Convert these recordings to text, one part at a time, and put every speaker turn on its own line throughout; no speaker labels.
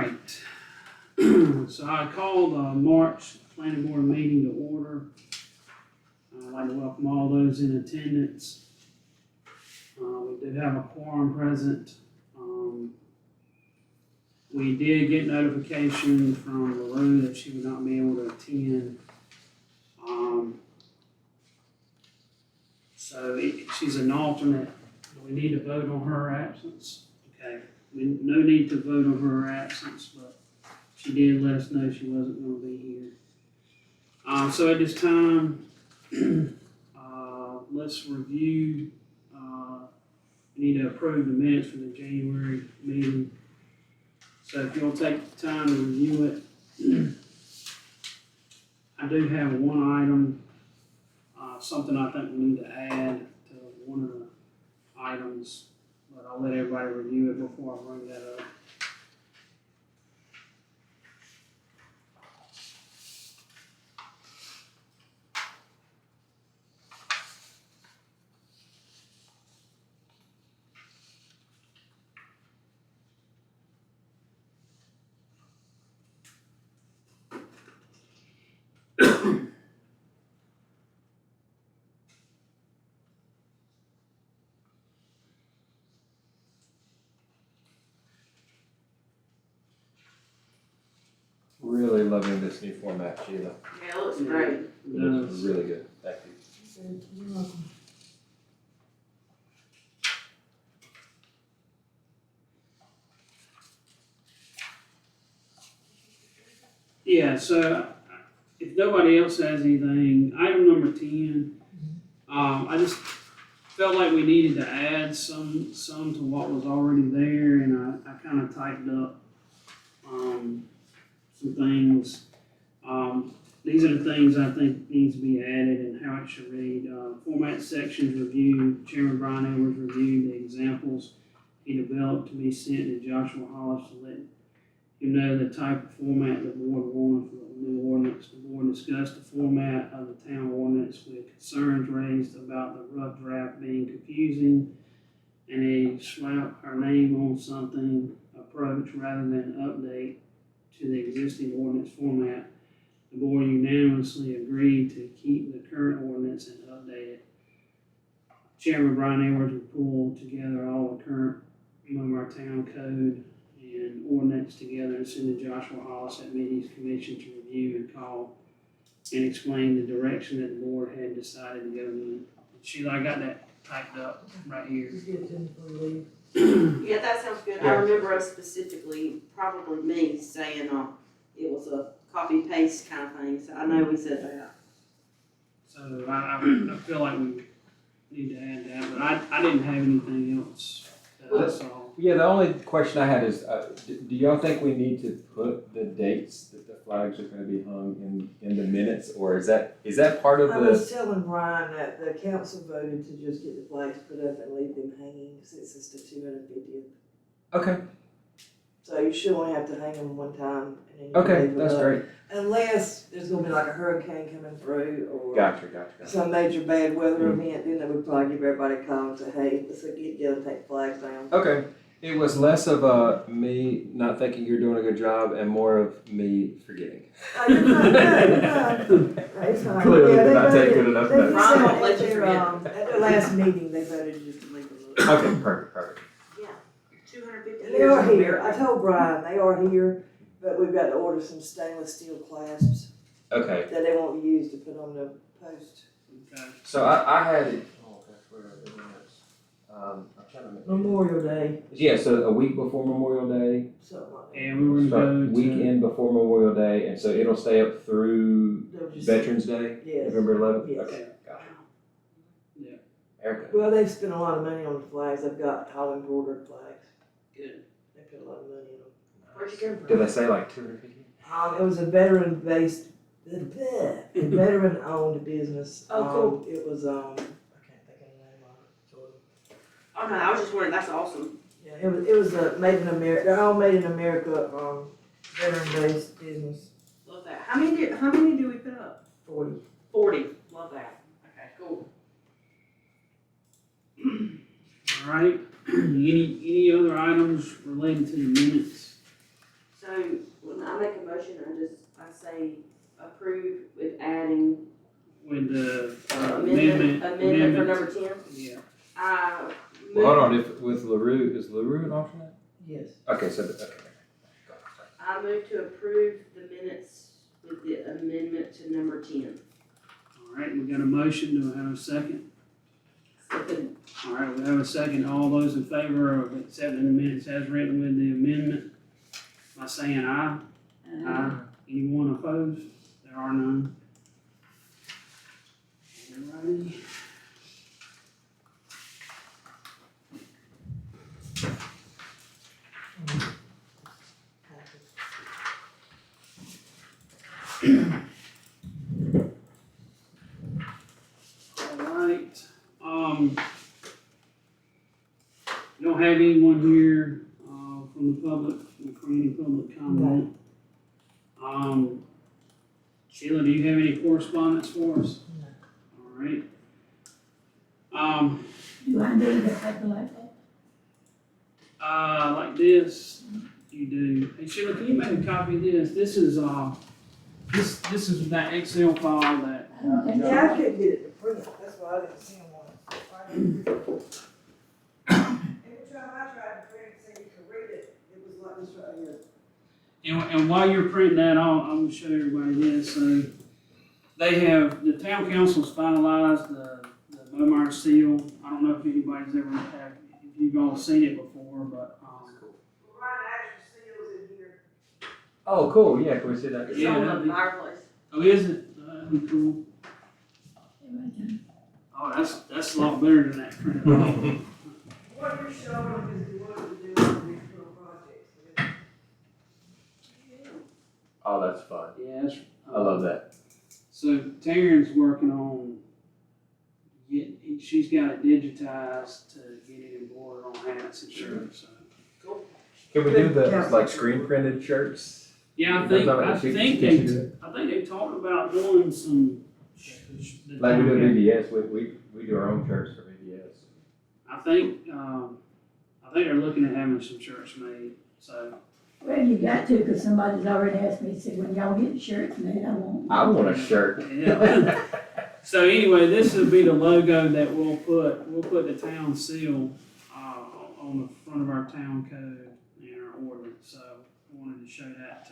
right. So I called March planning board meeting to order. I'd like to welcome all those in attendance. We did have a quorum present. We did get notification from LaRue that she would not be able to attend. She's an alternate. Do we need to vote on her absence? Okay, no need to vote on her absence, but she did let us know she wasn't gonna be here. So at this time, let's review, we need to approve the minutes for the January meeting. So if you'll take the time to review it. I do have one item, something I think we need to add to one of the items, but I'll let everybody review it before I bring that up.
Really loving this new format, Sheila.
Yeah, it looks great.
It looks really good. Thank you.
You're welcome.
Yeah, so if nobody else has anything, item number 10, I just felt like we needed to add some to what was already there, and I kind of tightened up some things. These are the things I think needs to be added and how it should read. Format sections review, Chairman Brian Edwards reviewed the examples he developed to be sent to Joshua Hollis to let you know the type of format the board wanted for the new ordinance. The board discussed the format of the town ordinance with concerns raised about the rough draft being confusing and a slap our name on something approach rather than update to the existing ordinance format. The board unanimously agreed to keep the current ordinance and update it. Chairman Brian Edwards will pull together all the current our town code and ordinance together and send to Joshua Hollis at Meetings Commission to review and call and explain the direction that the board had decided to go in. Sheila, I got that typed up right here.
You get it to me before you leave. Yeah, that sounds good. I remember us specifically, probably me, saying, it was a copy paste kind of thing, so I know we said that.
So I feel like we need to add that, but I didn't have anything else that I saw.
Yeah, the only question I had is, do y'all think we need to put the dates that the flags are going to be hung in the minutes, or is that part of
I
the?
was telling Brian that the council voted to just get the flags put up and leave them hanging since it's the 250th.
Okay.
So you should only have to hang them one time and then you
Okay,
leave them
that's
up.
great.
Unless there's gonna be like a hurricane coming through or
Gotcha.
some major bad weather event, then they would probably give everybody a call and say, hey, let's get together and take the flags down.
Okay. It was less of me not thinking you're doing a good job and more of me forgetting.
Oh, you're fine, It's fine.
Clearly
Yeah,
did
they
not take
voted-
good enough
they
notes.
just
Ron
said
won't let you forget.
at their last meeting, they voted just to leave them up.
Okay, perfect.
Yeah, 250
And they
years
are
of
here, I
America.
told Brian, they are here, but we've got to order some stainless steel clasps
Okay.
that they won't use to put on the post.
Okay.
So I had it. Oh, gosh, where are the minutes? I'm trying to make.
Memorial Day,
Yeah, so a week before Memorial Day,
something like that.
And we were
start
gonna go to
weekend before Memorial Day, and so it'll stay up through
They'll just-
Veterans Day,
Yes.
November 11th?
Yes.
Okay, gotcha.
Yeah.
Erica.
Well, they've spent a lot of money on the flags, they've got all embroidered flags,
Good.
they put a lot of money in them.
Where'd you go from?
Did they say like 250?
It was a veteran-based, a veteran-owned business.
Oh, cool.
It was, I can't think of the name of it. Jordan.
Oh, no, I was just wondering, that's awesome.
Yeah, it was a made in America, they're all made in America, veteran-based business,
Love that. How many do we put up?
40.
40. Love that. Okay, cool.
All right, any other items related to the minutes?
So when I make a motion, I say approve with adding
with the
amendment for
amendment.
number 10.
Yeah,
I
Well, hold on,
move,
if, with LaRue, is LaRue an alternate?
Yes.
Okay, so, okay.
I move to approve the minutes with the amendment to number 10.
all right, we got a motion, do I have a second?
Second.
All right, we have a second, all those in favor of accepting the minutes as written with the amendment, by saying aye. Aye. Anyone opposed? There are none. Alrighty. Alright, we don't have anyone here, from the public, for any public comment. Sheila, do you have any correspondence for us?
No.
Alright.
Do I need a paper like that?
Like this, you do. Hey Sheila, can you make a copy of this? This is, this is that Excel file that.
I don't think
Yeah, I couldn't get it to print, that's why I didn't see one. Every time I tried to print it, so you could read it, it was like this right here.
And while you're printing that, I'm gonna show everybody this. So they have, the town council's finalized the Momar seal. I don't know if anybody's ever had, if you've all seen it before, but,
Ryan actually seals in here.
Oh, cool, yeah, can we see that?
It's
Yeah,
on
that'd
the
be-
fireplace.
oh, is it? That'd be cool. Oh, that's a lot better than that print.
What you're showing is the one to do on regional projects.
Oh, that's fun.
Yeah, it's.
I love that.
So Taryn's working on she's got it digitized to get it embroidered on hats and shirts, so.
Can we do the, like, screen printed shirts?
Yeah, I
Can
think
you do it?
they talked about doing some.
Like we do VBS, we do our own shirts for VBS.
I think they're looking at having some shirts made, so.
Well, you got to, cause somebody's already asked me, said, when y'all get the shirts made, I want one.
I want a shirt.
Yeah. So anyway, this will be the logo that we'll put the town seal, on the front of our town code in our ordinance, so I wanted to show that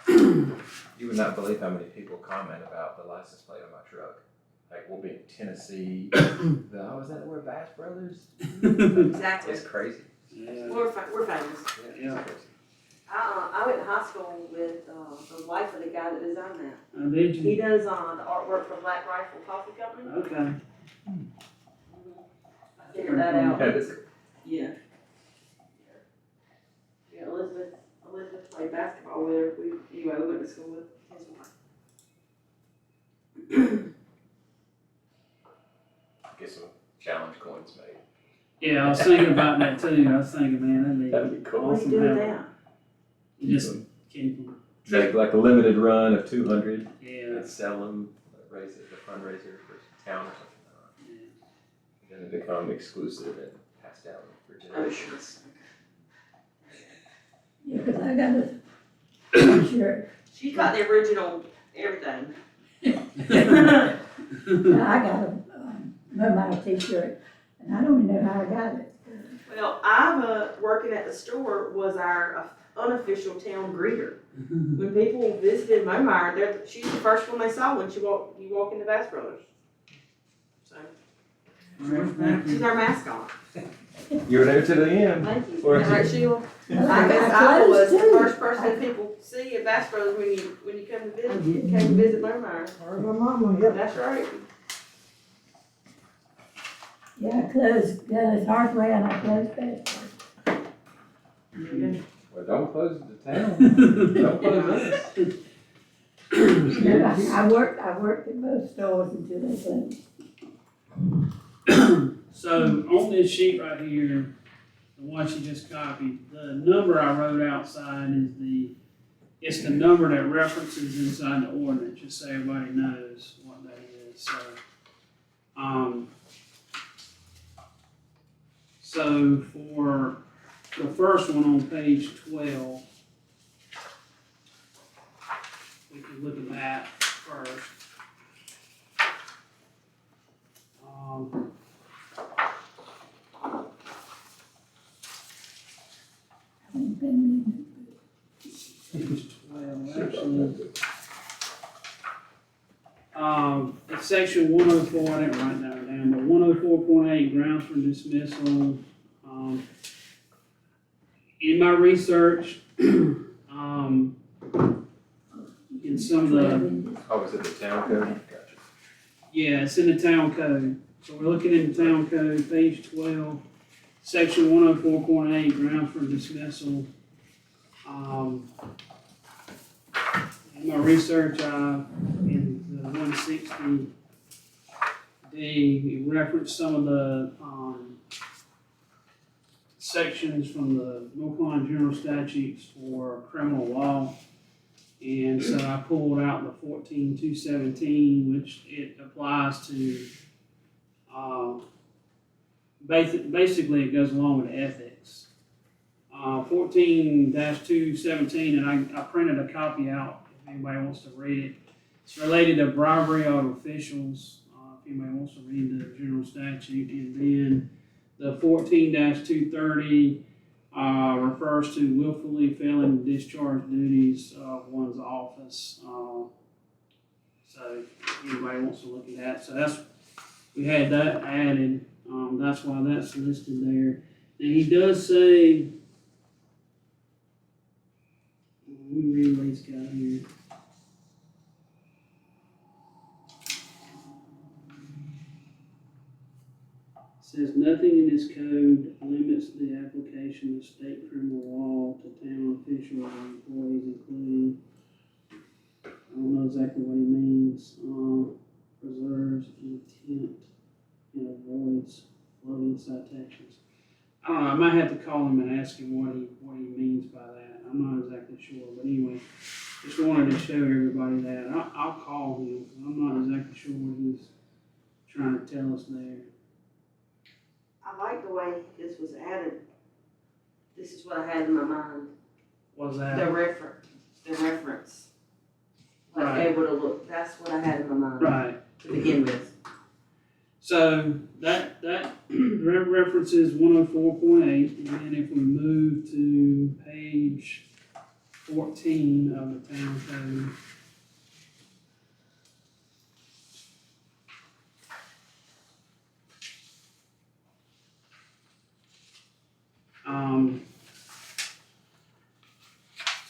tonight.
You would not believe how many people comment about the license plate on my truck. Like, we'll be in Tennessee, is that where Bass Brothers?
Exactly.
It's crazy.
Yeah,
We're famous.
Yeah.
It's crazy.
I went to high school with the wife of the guy that designed that.
did
He
you?
does the artwork for Black Rifle Coffee Company.
Okay.
I figured that out.
That is cool.
Yeah. Yeah, Elizabeth played basketball with her. We went to school with his wife.
Get some challenge coins made.
Yeah, I was thinking about that too. I was thinking, man,
That'd be cool.
What are you doing now?
Just keep them.
Like a limited run of 200
Yeah.
and sell them, raise it, the fundraiser for town or something.
Yeah.
Then they become exclusive and passed down for
Oh,
generations.
Yeah, cause I got a shirt,
She's got the original everything.
I got a, Momar t-shirt, and I don't even know how I got it.
Well, Iva, working at the store, was our unofficial town greeter. When people visited Momar, she's the first one they saw when you walk into Bass Brothers. So,
All right, thank
she's
you.
our mascot.
You were there to the end.
Thank you.
Or-
All right, Sheila.
Well,
I guess I
got
was the
clothes, too.
first person people see at Bass Brothers when you come to visit Momar.
Or my mama, yep.
That's right.
Yeah, clothes, Hardway and I closed fast.
Well, don't close the town. Don't close us.
I worked at both stores until they closed.
So on this sheet right here, the one she just copied, the number I wrote outside is it's the number that references inside the ordinance, just so everybody knows what that is, so. So for the first one on page 12. We can look at that first.
Haven't been reading
Page 12, actually. It's section 104, I didn't write that down, but 104.8 grounds for dismissal. In my research, in some of the,
Oh, is it the town code? Gotcha.
yeah, it's in the town code. So we're looking in the town code, page 12, section 104.8 grounds for dismissal. In my research, in the 160D, it referenced some of the, sections from the North Carolina General Statutes for criminal law. And so I pulled out the 14.217, which it applies to, basically it goes along with ethics. 14-217, and I printed a copy out if anybody wants to read it. It's related to bribery of officials, if anybody wants to read the general statute. And then the 14-230 refers to willfully failing to discharge duties of one's office. So if anybody wants to look at that, so that's, we had that added. That's why that's listed there. And he does say, let me read what he's got here. Says nothing in this code limits the application of state criminal law to town officials and employees, including, I don't know exactly what he means, preserves intent and avoids floating citations. I don't know, I might have to call him and ask him what he means by that. I'm not exactly sure, but anyway, just wanted to show everybody that. I'll call him, 'cause I'm not exactly sure what he's trying to tell us there.
I like the way this was added. This is what I had in my mind.
What's that?
The reference. Like
Right.
able to look, that's what I had in my mind
Right.
to begin with.
So that references 104.8, and then if we move to page 14 of the town code.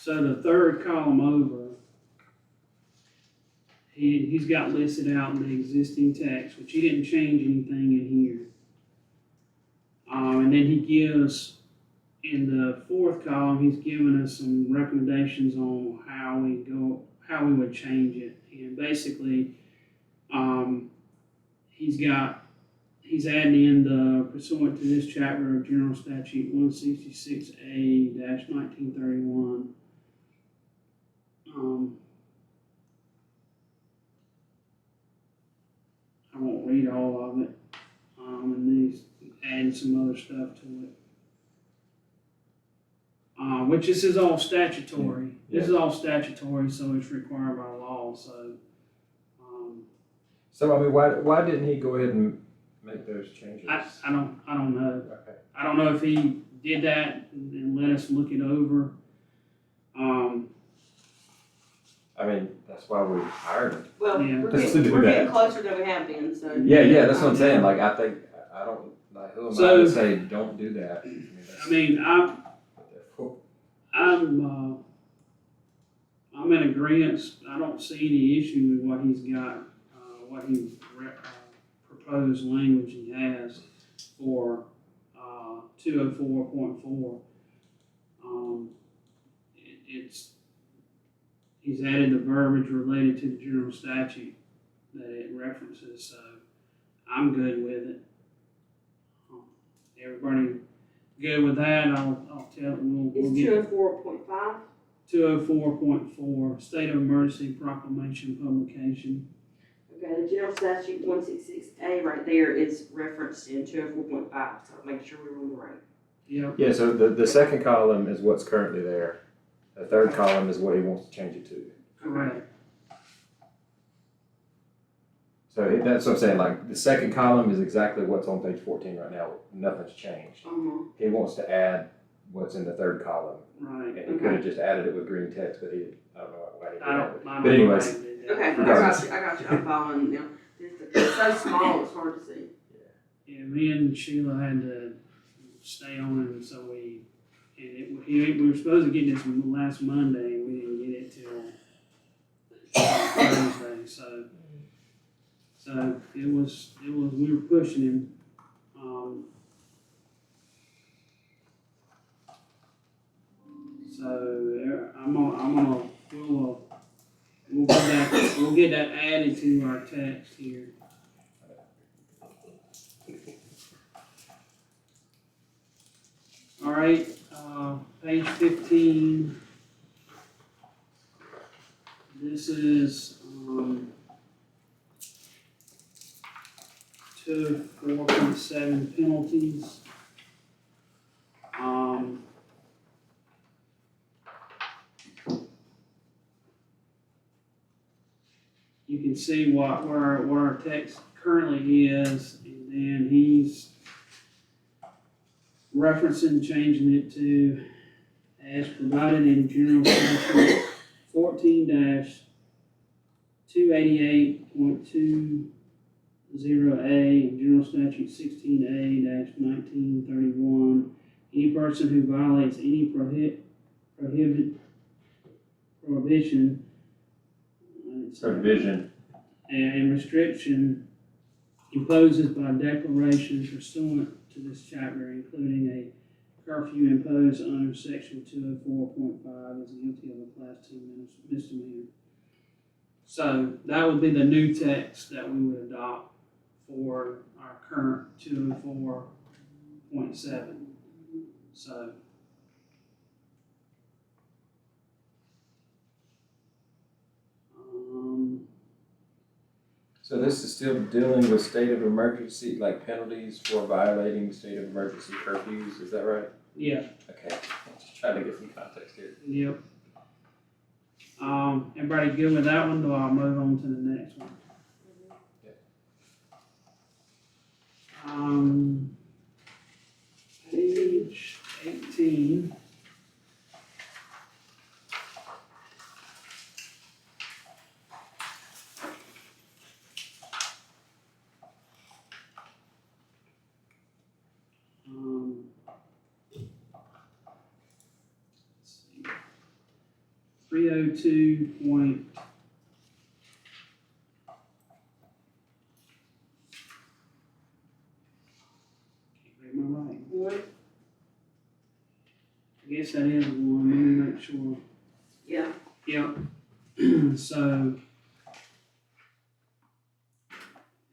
So the third column over, he's got listed out the existing text, which he didn't change anything in here. And then he gives, in the fourth column, he's given us some recommendations on how we would change it. And basically, he's adding in the pursuant to this chapter of General Statute 166A-1931. I won't read all of it, and then he's adding some other stuff to it. Which this is all statutory.
Yeah.
This is all statutory, so it's required by law, so.
So, I mean, why didn't he go ahead and make those changes?
I don't know.
Okay.
I don't know if he did that and let us look it over.
I mean, that's why we hired him.
Well,
Yeah.
we're
Just to do
getting
that.
closer than we have been, so.
Yeah, that's what I'm saying, like, I think, I don't, like, who am I
So-
to say, don't do that?
I mean, I'm in agreement. I don't see any issue with what he's got, what he proposed language he has for 204.4. He's added the verbiage related to the general statute that it references, so I'm good with it. Everybody good with that? I'll tell, we'll
It's
get
204.5.
204.4, State of Emergency Proclamation Publication.
Okay, the general statute 166A right there is referenced in 204.5, so make sure we're on the right
Yep,
Yeah, so the second column is what's currently there. The third column is what he wants to change it to.
correct.
So that's what I'm saying, like, the second column is exactly what's on page 14 right now. Nothing's changed. He wants to add what's in the third column.
Right.
And he could have just added it with green text, but I don't know why he did
I
that.
don't, I don't
But anyways.
know why I did that.
Okay, I
Regardless.
got you, I'm following, you know, it's so small, it's hard to see.
Yeah, me and Sheila had to stay on it, so we were supposed to get this last Monday, and we didn't get it till Thursday, so it was, we were pushing him. So we'll get that added to our text here. All right, page 15. This is, 4.7 penalties. You can see where our text currently is, and then he's referencing changing it to as provided in General Statute 14-288.20A and General Statute 16A-1931. Any person who violates any prohibition
Provision.
and restriction imposes by declaration pursuant to this chapter, including a curfew imposed under section 204.5 is guilty of a class 2 misdemeanor. So that would be the new text that we would adopt for our current 204.7. So
So this is still dealing with state of emergency, like penalties for violating state of emergency curfews, is that right?
yeah,
Okay, I'm just trying to get some context here.
yep. Everybody good with that one, or I'll move on to the next one? Page 18. Let's see. 302 point. Can't read my writing.
What?
I guess that is one, let me make sure.
Yeah.
Yep. So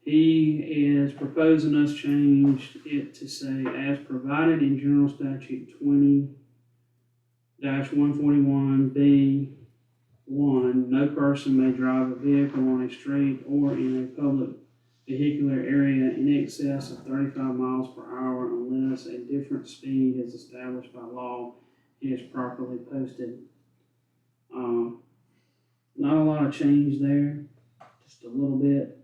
he is proposing us change it to say, as provided in General Statute 20-141B1, no person may drive a vehicle on a street or in a public vehicular area in excess of 35 miles per hour unless a different speed is established by law and is properly posted. Not a lot of change there, just a little bit.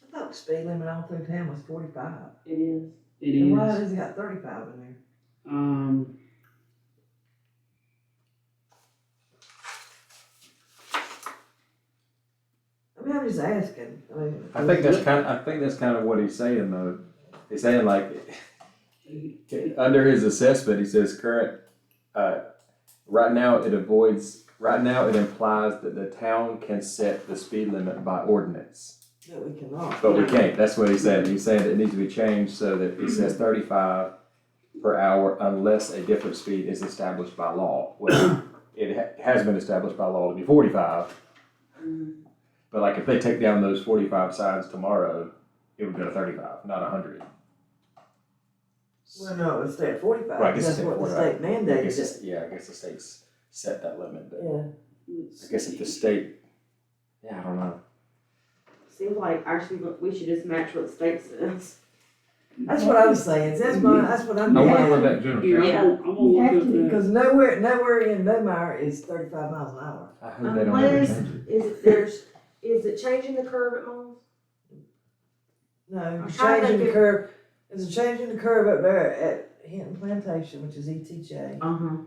I thought the speed limit all through town was 45.
It is.
It
And why
is.
has it got 35 in there? I mean, I'm just asking.
I think that's kind of what he's saying though. He's saying like, under his assessment, he says right now it implies that the town can set the speed limit by ordinance.
No, we cannot.
But we can't, that's what he said. He's saying that it needs to be changed so that it says 35 per hour unless a different speed is established by law. Well, it has been established by law to be 45. But like if they take down those 45 signs tomorrow, it would go to 35, not 100.
Well, no, it would stay at 45.
Right, I guess
That's
it's
what the
45.
state mandated.
I guess the states set that limit, but
Yeah.
I guess if the state, I don't know.
Seems like actually we should just match what the state says.
That's what I was saying, that's what I'm
I wonder
getting
what
at.
that general.
Here,
Yeah.
I'm gonna look up that.
Because nowhere in Beaumont is 35 miles an hour.
I hope they don't ever
Unless,
change it.
is it changing the curve at Moles?
No,
I'm
it's
trying to
changing the
think
curve, there's a change in the curve up there at Hinton Plantation, which is ETJ.
Uh-huh.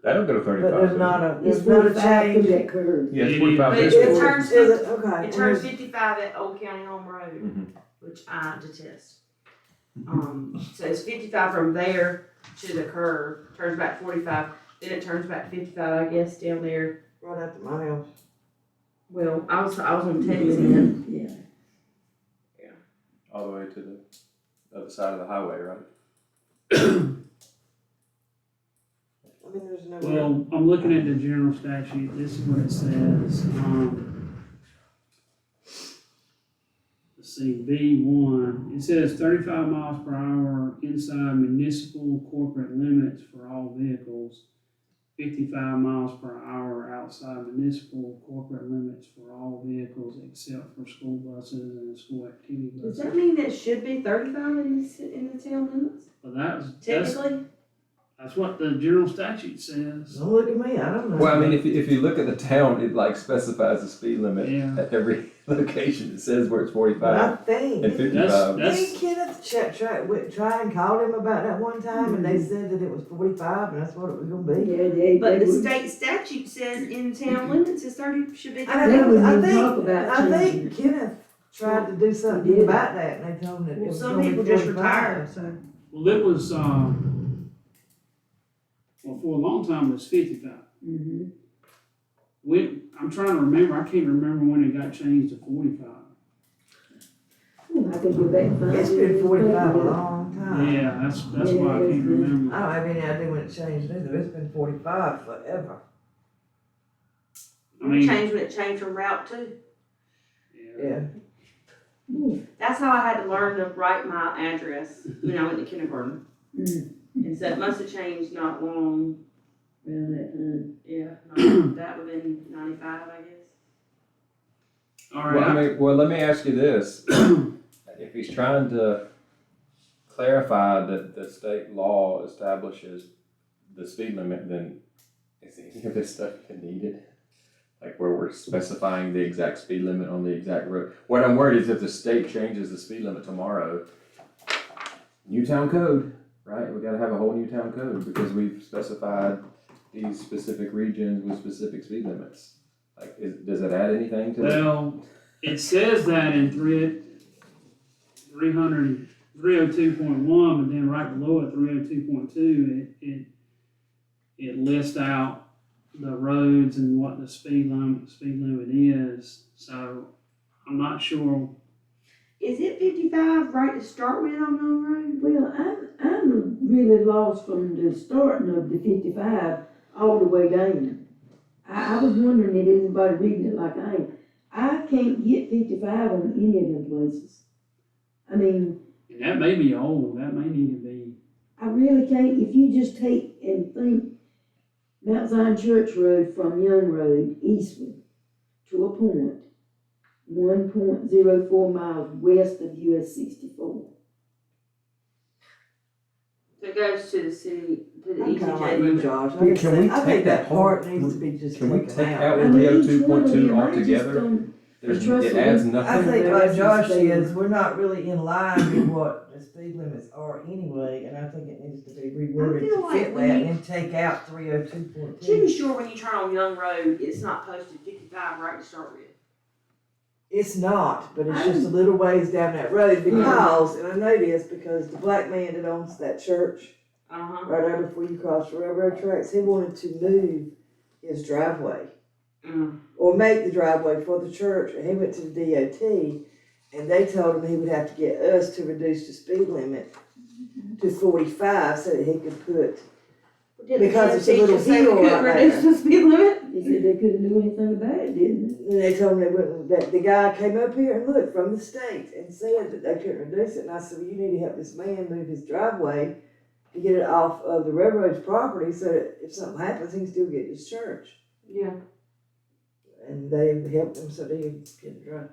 They don't go to
But
35.
there's
do
not a,
It's
there's not a
45 through
change.
that curve.
they? Yeah, it's
It
45
is.
this
But it
way.
turns
Okay.
It turns 55 at Old County Home Road,
Mhm.
which I detest. So it's 55 from there to the curve, turns back 45, then it turns back 55, I guess, down there.
Right after my house.
Well, I was on Teddy's end.
Yeah.
All the way to the other side of the highway, right?
I mean, there's no.
Well, I'm looking at the general statute, this is what it says, let's see, B1, it says 35 miles per hour inside municipal corporate limits for all vehicles, 55 miles per hour outside municipal corporate limits for all vehicles except for school buses and school activity
Does
buses.
that mean that should be 35 in the town limits?
But that's
Technically?
what the general statute says.
Don't look at me, I don't know.
Well, I mean, if you look at the town, it like specifies the speed limit
Yeah.
at every location. It says where it's
But I
45
think,
and 55.
That's-
didn't Kenneth try and call him about that one time, and they said that it was 45, and that's what it was gonna be.
Yeah,
But the
would-
state statute says in town limits is 30, should be
I
30.
They wouldn't
I
even
think-
talk about
I think
changing it.
Kenneth tried to do
He
something
did.
about that, and they told him that it
Well,
was
some
gonna be
people just
45.
retire, so.
Well, it was, well, for a long time it was 55.
Mhm.
I'm trying to remember, I can't remember when it got changed to 45.
I could go back and find.
It's
it.
been 45 a long time.
Yeah, that's why I can't remember.
I don't have any idea when it changed either, it's been 45 forever.
I mean,
Changed when it changed from Route 2.
yeah.
Yeah.
That's how I had to learn to write my address when I went to kindergarten.
Mm.
And so it must have changed not long,
Around that time.
that would have been 95, I guess.
All
Well, I
right.
mean, well, let me ask you this. If he's trying to clarify that the state law establishes the speed limit, then is any of this stuff even needed? Like where we're specifying the exact speed limit on the exact road? What I'm worried is if the state changes the speed limit tomorrow, new town code, right? We gotta have a whole new town code because we've specified these specific regions with specific speed limits. Like, does it add anything to it?
Well, it says that in 302.1, but then right below it, 302.2, it lists out the roads and what the speed limit is. So I'm not sure.
Is it 55 right to start with on Young Road?
Well, I'm really lost from the starting of the 55 all the way down. I was wondering if anybody reading it like I am. I can't get 55 on any of them places. I mean,
And that may be old. That may need to be.
I really can't. If you just take and think Mount Zion Church Road from Young Road eastward to a point, 1.04 miles west of US 64.
So it goes to the city, to the
I'm kinda like you,
ETJ.
Josh, I
Can
just
we
think, I
take
think
that
that
whole-
part needs to be just
Can we
taken
take
out.
out
I mean, each one of
302.2
them, I just
altogether?
don't-
There's,
Trust
it
me.
adds
I
nothing.
think like Josh
Stay-
says, we're not really in line with what the speed limits are anyway, and I think it needs to be reworded
I feel
to
like
fit
when
that
you-
and then take out 302.2.
Should be sure when you turn on Young Road, it's not posted 55 right to start with.
It's not, but it's just a little ways down that road because, and I know this because the black man that owns that church
Uh-huh.
right there before you cross the railroad tracks, he wanted to move his driveway or make the driveway for the church, and he went to the DOT and they told him he would have to get us to reduce the speed limit to 45 so that he could put, because it's a little hill right
Reduce
there.
the speed limit?
They said they couldn't do anything about it, didn't
And they told him they wouldn't, that the guy came up here and looked from the state and said that they couldn't reduce it. And I said, well, you need to help this man move his driveway to get it off of the railroad's property so that if something happens, he can still get to his church.
Yeah.
And they helped him so that he could get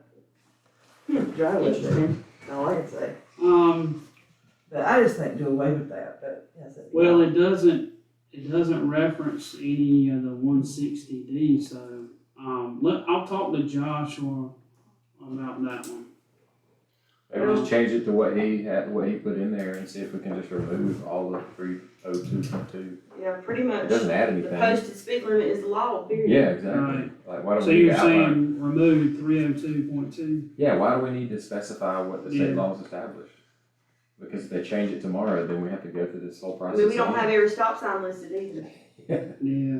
the driveway.
Interesting.
all I can say.
Um,
But I just think do away with that, but yes.
well, it doesn't reference any of the 160D, so, I'll talk to Joshua about that one.
Maybe just change it to what he put in there and see if we can just remove all of 302.2.
Yeah, pretty much.
It doesn't add
The
anything.
posted speed limit is the law, period.
Yeah, exactly.
Right.
Like, why do
So
we need
you're
to outline?
saying remove 302.2?
Yeah, why do we need to specify what the state
Yeah.
law is established? Because if they change it tomorrow, then we have to go through this whole
I
process.
mean, we don't
again.
have every stop sign listed either.
Yeah.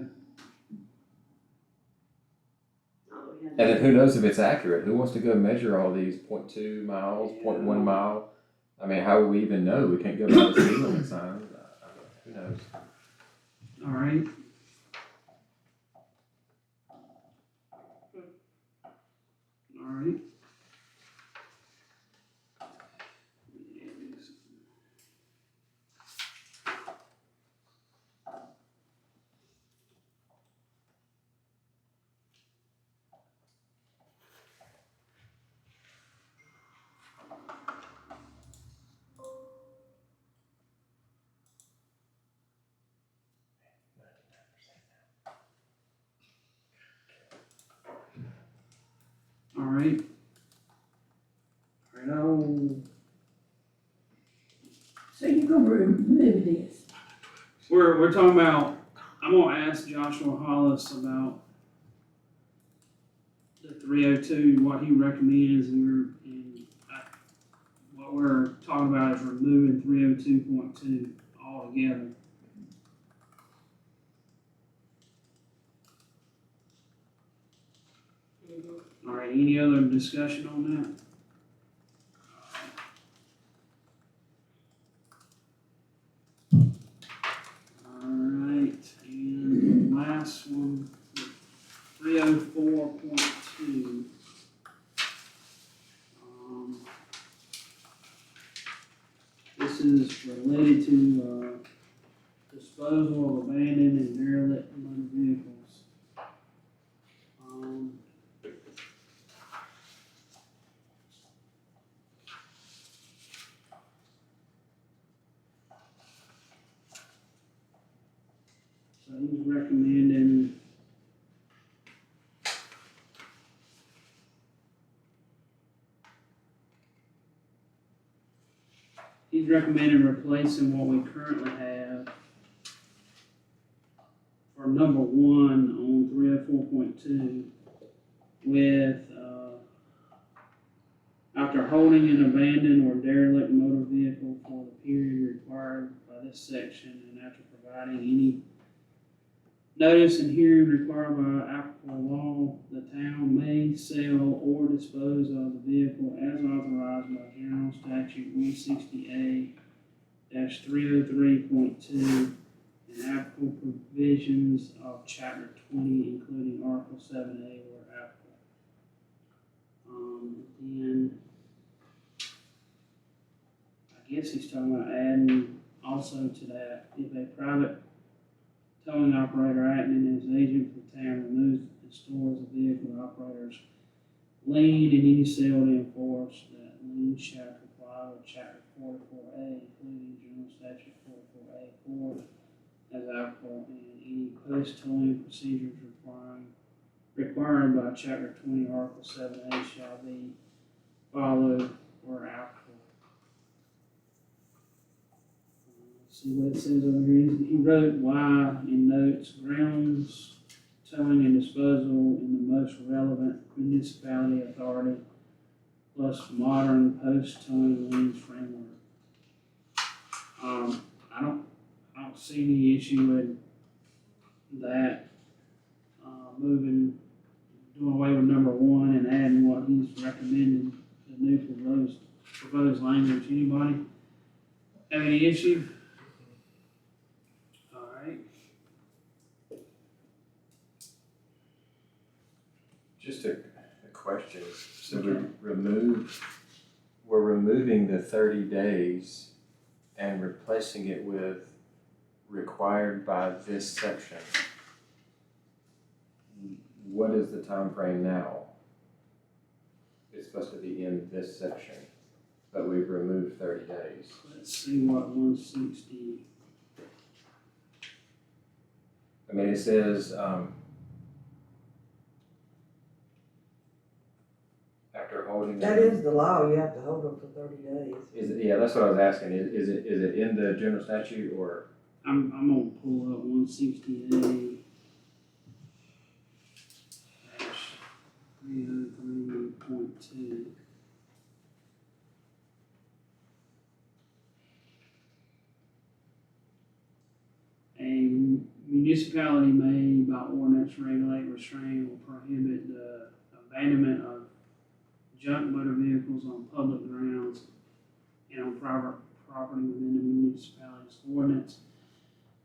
Oh, we have-
And then who knows if it's accurate? Who wants to go measure all these 0.2 miles, 0.1 mile? I mean, how would we even know? We can't go by the speed limit signs. Who knows?
All right. All right. All right. All right,
So you're gonna remove this?
we're talking about, I'm gonna ask Joshua Hollis about the 302, what he recommends, and what we're talking about is removing 302.2 altogether. All right, any other discussion on that? Alright, and the last one, 304.2. This is related to, disposal of abandoned and derelict motor vehicles. So he's recommending replacing what we currently have for number one on 304.2 with, after holding an abandoned or derelict motor vehicle for the period required by this section and after providing any notice and hearing required by applicable law, the town may sell or dispose of the vehicle as authorized by General Statute 160A-303.2 and applicable provisions of Chapter 20, including Article 7A where applicable. And I guess he's talking about adding also to that, if a private towing operator acting as agent for the town removes and stores the vehicle, the operator's lien and any sale to enforce that lien shall comply with Chapter 44A, including General Statute 44A4 as applicable, and any post-towing procedures required by Chapter 20, Article 7A shall be followed where applicable. See what it says over here. He wrote why in notes, grounds, towing and disposal in the most relevant municipality authority, plus modern post-towing liens framework. I don't see any issue with that, doing away with number one and adding what he's recommending, the new proposed language. Anybody have any issue?
Just a question. So we're removing the 30 days and replacing it with required by this section. What is the time frame now? It's supposed to be in this section. It's but we've removed 30 days.
Let's see what 160.
I mean, it says, after holding.
That is the law, you have to hold them for 30 days.
Is it, yeah, that's what I was asking, is it in the general statute, or?
I'm gonna pull up 168. 303.2. A municipality may by ordinance regulate, restrain, or prohibit the abandonment of junk motor vehicles on public grounds and on private property within the municipality's ordinance,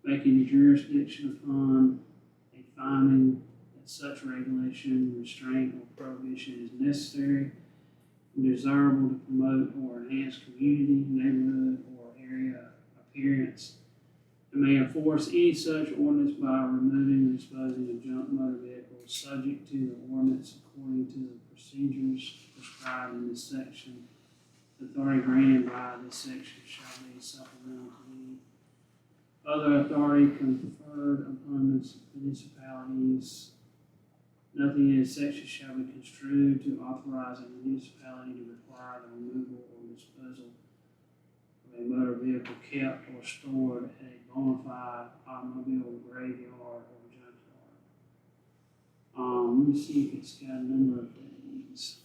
making jurisdiction upon a finding that such regulation, restraint, or prohibition is necessary and desirable to promote or enhance community, neighborhood, or area appearance, and may enforce any such ordinance by removing or disposing of junk motor vehicles subject to the ordinance according to the procedures prescribed in this section. The authority granted by this section shall be supplemental to the other authority conferred upon municipalities. Nothing in this section shall be construed to authorize a municipality to require the removal or disposal of a motor vehicle kept or stored at a bona fide automobile graveyard or junkyard. Let me see if it's got a number of days.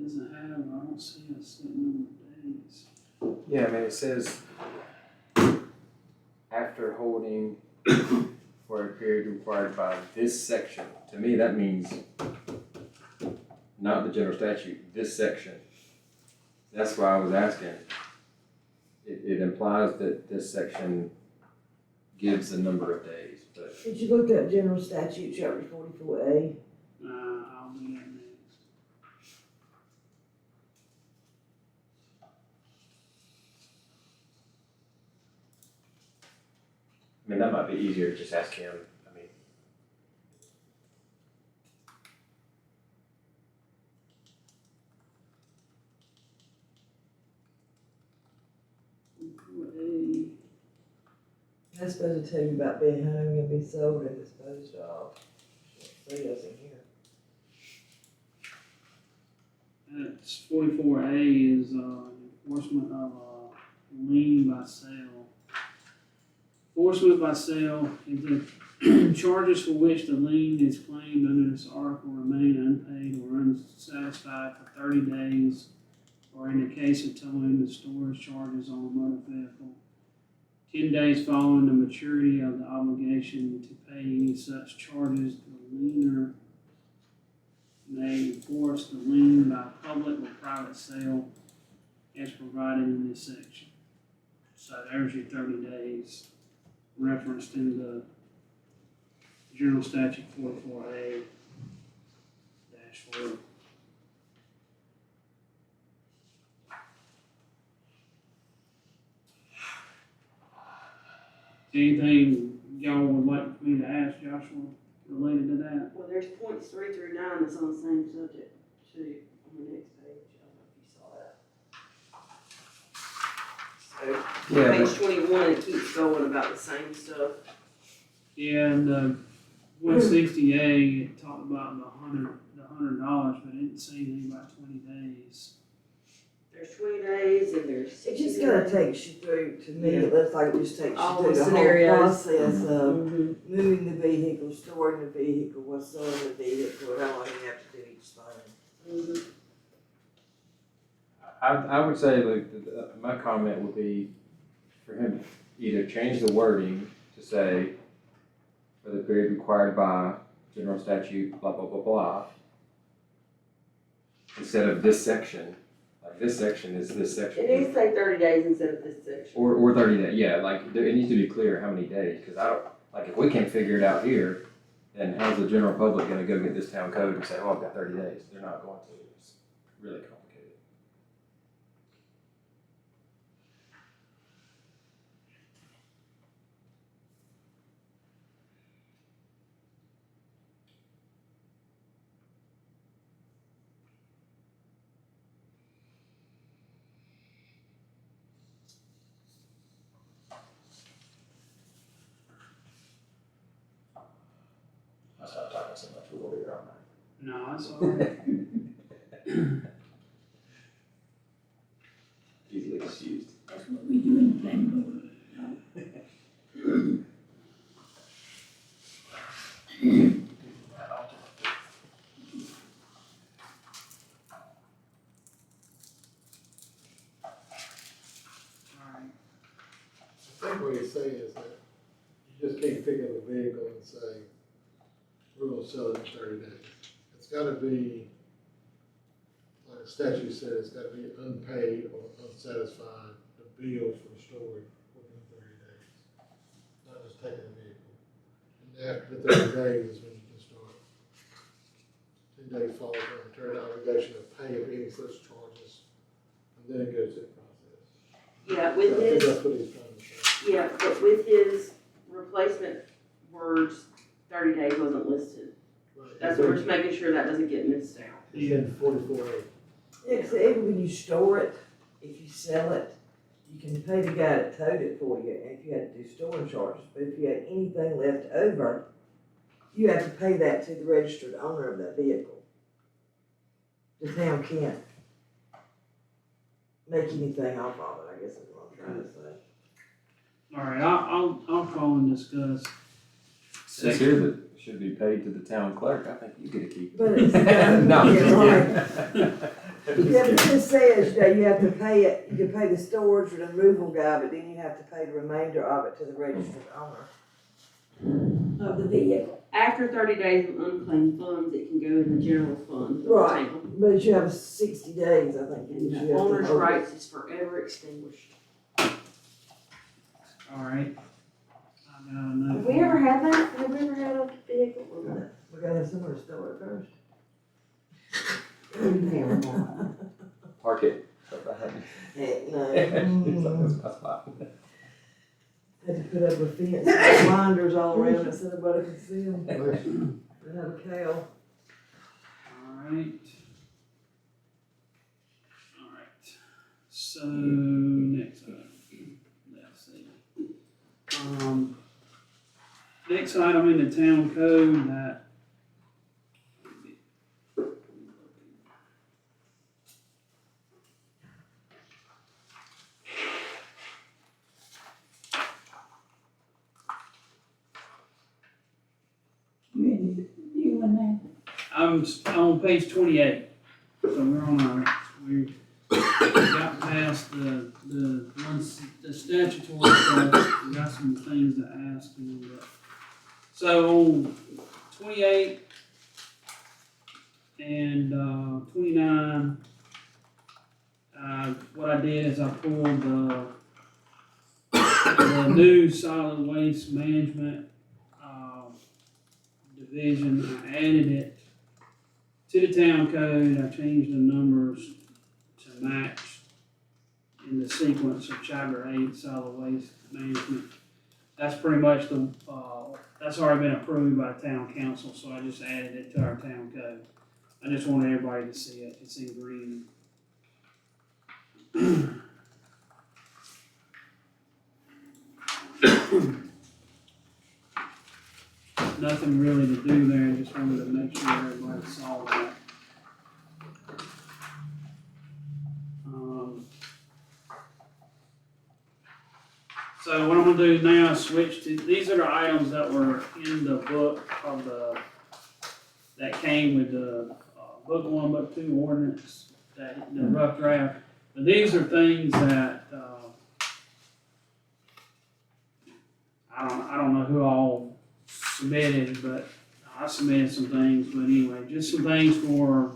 Doesn't have, I don't see a set number of days.
Yeah, I mean, it says, after holding for a period required by this section. To me, that means not the general statute, this section. That's why I was asking. It implies that this section gives a number of days, but.
Did you look up general statute, chapter 44A?
I'll do that next.
I mean, that might be easier to just ask him. I mean,
That's supposed to tell you about being hung and be sold and disposed of. See us in here.
That's 44A is enforcement of lien by sale. Enforcement by sale, if the charges for which the lien is claimed under this article remain unpaid or unsatisfied for 30 days, or in the case of towing the storage charges on a motor vehicle, 10 days following the maturity of the obligation to pay any such charges, the liener may enforce the lien by public or private sale as provided in this section. So there's your 30 days referenced in the General Statute 44A-4. Anything y'all would like me to ask Joshua related to that?
Well, there's points 3 through 9 that's on the same subject too, on the next page. I don't know if you saw that. So,
yeah,
page 21, it keeps going about the same stuff.
Yeah, and the 160A, it talked about the $100, but it didn't say anything about 20 days.
There's 20 days and there's 60
It just
days.
kinda takes you through, to me,
Yeah.
it looks like it just takes you
All
through
the
the whole
scenarios.
process of
Mhm.
moving the vehicle, storing the vehicle, what's selling the vehicle, how long you have to do each thing.
Mhm.
I would say, like, my comment would be for him to either change the wording to say, for the period required by general statute, blah, blah, blah, blah, instead of this section. Like, this section is this section.
It needs to say 30 days instead of this section.
Or 30 days, yeah, like, it needs to be clear how many days, because I don't, like, if we can't figure it out here, And how's the general public gonna go get this town code and say, oh, I've got 30 days? They're not going to. It's really complicated. I stopped talking so much, we'll be here all night.
No, that's all right.
Easily excused.
That's what we do in the planning
Alright,
I think what he's saying is that you just can't pick up a vehicle and say, we're gonna sell it in 30 days. It's gotta be, like the statute said, it's gotta be unpaid or unsatisfied, the bill for the storage within 30 days. Not just taking a vehicle. And after the 30 days is when you can start. 10 days follows on return obligation to pay of any such charges, and then it goes to the process.
Yeah,
So
with
I think
his,
that's what he's trying to say.
yeah, but with his replacement words, 30 days wasn't listed.
Right.
That's what we're just making sure that doesn't get missed out.
He said 44 days.
Yeah, 'cause even when you store it, if you sell it, you can pay the guy that towed it for you, and if you had to do storage charges, but if you had anything left over, you have to pay that to the registered owner of that vehicle. The town can't make anything off of it, I guess is what I'm trying to say.
alright, I'll call and discuss.
Says here that it should be paid to the town clerk. I think you get to keep it.
But it's,
No, I'm just
yeah,
kidding.
Yeah, but it just says, you know, you have to pay it, you can pay the storage or the removal guy, but then you have to pay the remainder of it to the registered owner.
of the vehicle.
After 30 days of unclaimed funds, it can go in the general fund of the
Right.
town.
But you have 60 days, I think.
And
you have
the
to
owner's
hold it.
rights is forever extinguished.
Alright. I got enough.
Have we ever had that? Have we ever had a vehicle?
We gotta have somewhere to store it first.
Park it.
Heck, no.
It's like, that's my spot.
Had to put up a fence, with blinders all around it so nobody could see them. And have a cow.
Alright. Alright, so next item, let's see. Next item in the town code that
You in the new one now?
I'm on page 28, so we're on we got past the statutory stuff, we got some things to ask you, but. So on 28 and 29, what I did is I pulled the new solid waste management division, I added it to the town code, I changed the numbers to match in the sequence of chapter 8, solid waste management. That's pretty much that's already been approved by the town council, so I just added it to our town code. I just want everybody to see it, it's in green. Nothing really to do there, just wanted to make sure everybody saw that. So what I'm gonna do now is switch to, these are the items that were in the book of that came with the, book 1, book 2 ordinance, the rough draft. But these are things that, I don't know who all submitted, but I submitted some things, but anyway, just some things for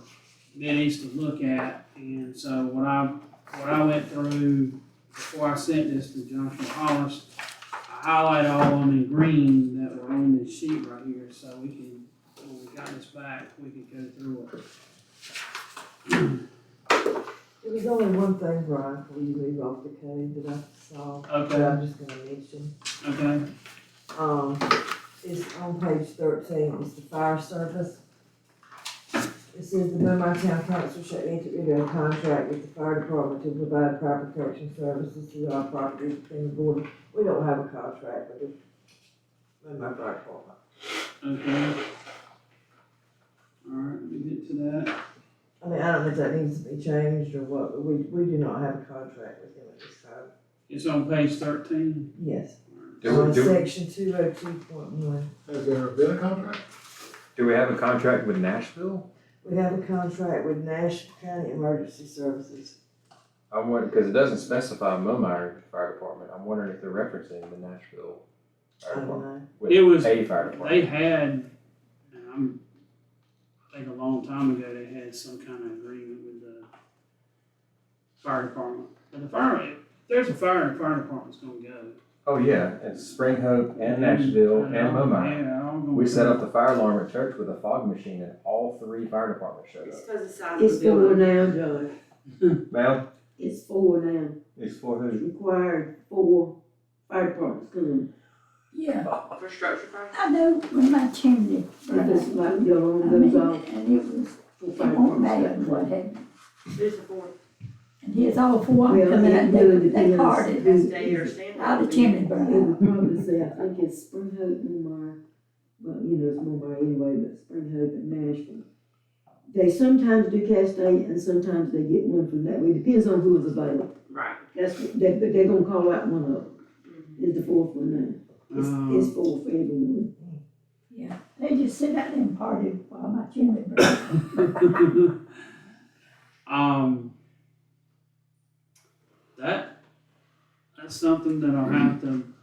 Denny's to look at. And so what I went through before I sent this to Joshua Hollis, I highlight all of them in green that were on this sheet right here, so we can, when we got this back, we can go through it.
There was only one thing, Brian, before you move off the code that I saw, that
Okay,
I'm just gonna mention.
okay,
It's on page 13, it's the fire service. It says the Monmouth Town Council shall enter into a contract with the fire department to provide fire protection services to our properties within the border. We don't have a contract with the Monmouth Fire Department.
okay. Alright, let me get to that.
I mean, I don't know if that needs to be changed or what, but we do not have a contract with them at this time.
It's on page 13.
Yes.
Do
On
we,
section 202.1.
Has there been a contract?
do we have a contract with Nashville?
We have a contract with Nash County Emergency Services.
I'm wondering, because it doesn't specify Mummeyer Fire Department, I'm wondering if they're referencing the Nashville
I
Fire
don't
Department.
know.
With
It was-
a fire
They
department.
had, and I think a long time ago, they had some kind of agreement with the fire department. But the fire, if there's a fire, the fire department's gonna go.
Oh, yeah, and Spring Hope and Nashville and Mummeyer.
Yeah, all gonna
We
go.
set up the fire alarm at church with a fog machine and all 3 fire departments showed
It's
up.
because the size
It's
of the
4
building.
now, Josh.
Ma'am,
It's 4 now.
it's for
It's
who?
required 4 fire departments coming.
Yeah,
For structure fire.
I know when my chimney
If
burned
it's
out,
like
I
your alarm
mean,
goes off,
and it was,
for
it
fire
won't
departments.
matter what happened.
There's the four.
And here's all 4 of them
Well,
coming
it
out,
really
they
depends.
parted,
That's day or standard.
all the chimney
It
burned
would
out.
probably say, I think it's Spring Hope, Mummeyer, well, you know, it's Mummeyer anyway, but Spring Hope and Nashville. They sometimes do Cascade and sometimes they get one from that way, it depends on who is available.
Right.
That's, they're gonna call out one of them, is the 4th one now. It's 4 for everyone.
Yeah, they just sit out there and party while my chimney burned out.
That's something that I'll have to.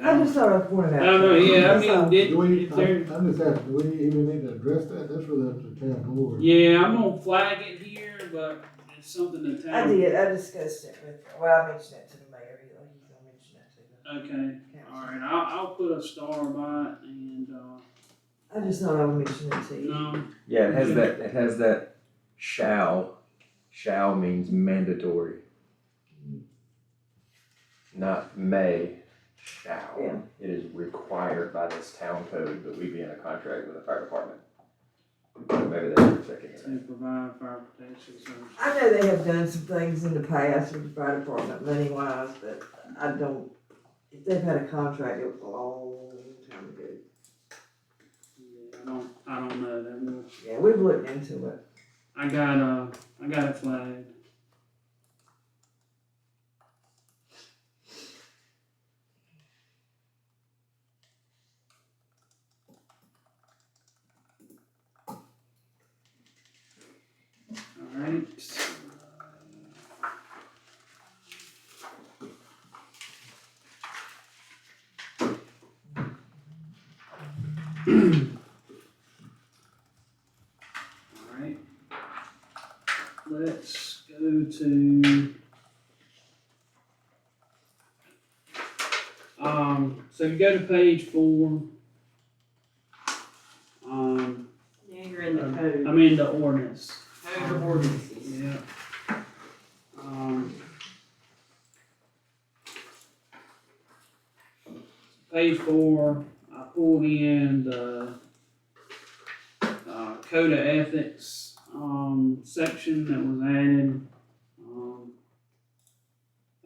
I just thought I'd point it out.
I don't know, yeah, I
That's all.
mean,
Do we,
if there,
I'm just asking, do we even need to address that? That's really up to the town board.
yeah, I'm gonna flag it here, but it's something the
I
town.
did, I discussed it with, well, I mentioned it to the mayor, he's gonna mention it to the
Okay,
council.
alright, I'll put a star by it and,
I just thought I would mention it to you.
Yeah, it has that shall. Shall means mandatory. Not may, shall.
Yeah.
It is required by this town code that we be in a contract with the fire department. So maybe they're checking it.
to provide fire protection services.
I know they have done some things in the past with the fire department money wise, but I don't, if they've had a contract, it was a long time ago.
Yeah, I don't know that will.
Yeah, we've looked into it.
I got it flagged. Alright. Alright. Let's go to. So you go to page 4.
Yeah, you're in the code.
I'm in the ordinance.
Code of ordinances.
Yeah. Page 4, I pulled in the code of ethics section that was added.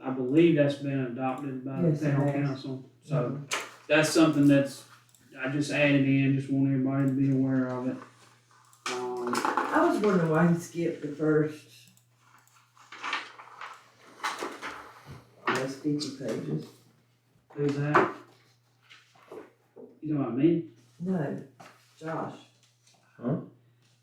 I believe that's been adopted by the
Yes, it
town
has.
council. So that's something I just added in, just want everybody to be aware of it.
I was wondering why he skipped the first, almost 50 pages.
Who's that? You know what I mean?
No, Josh.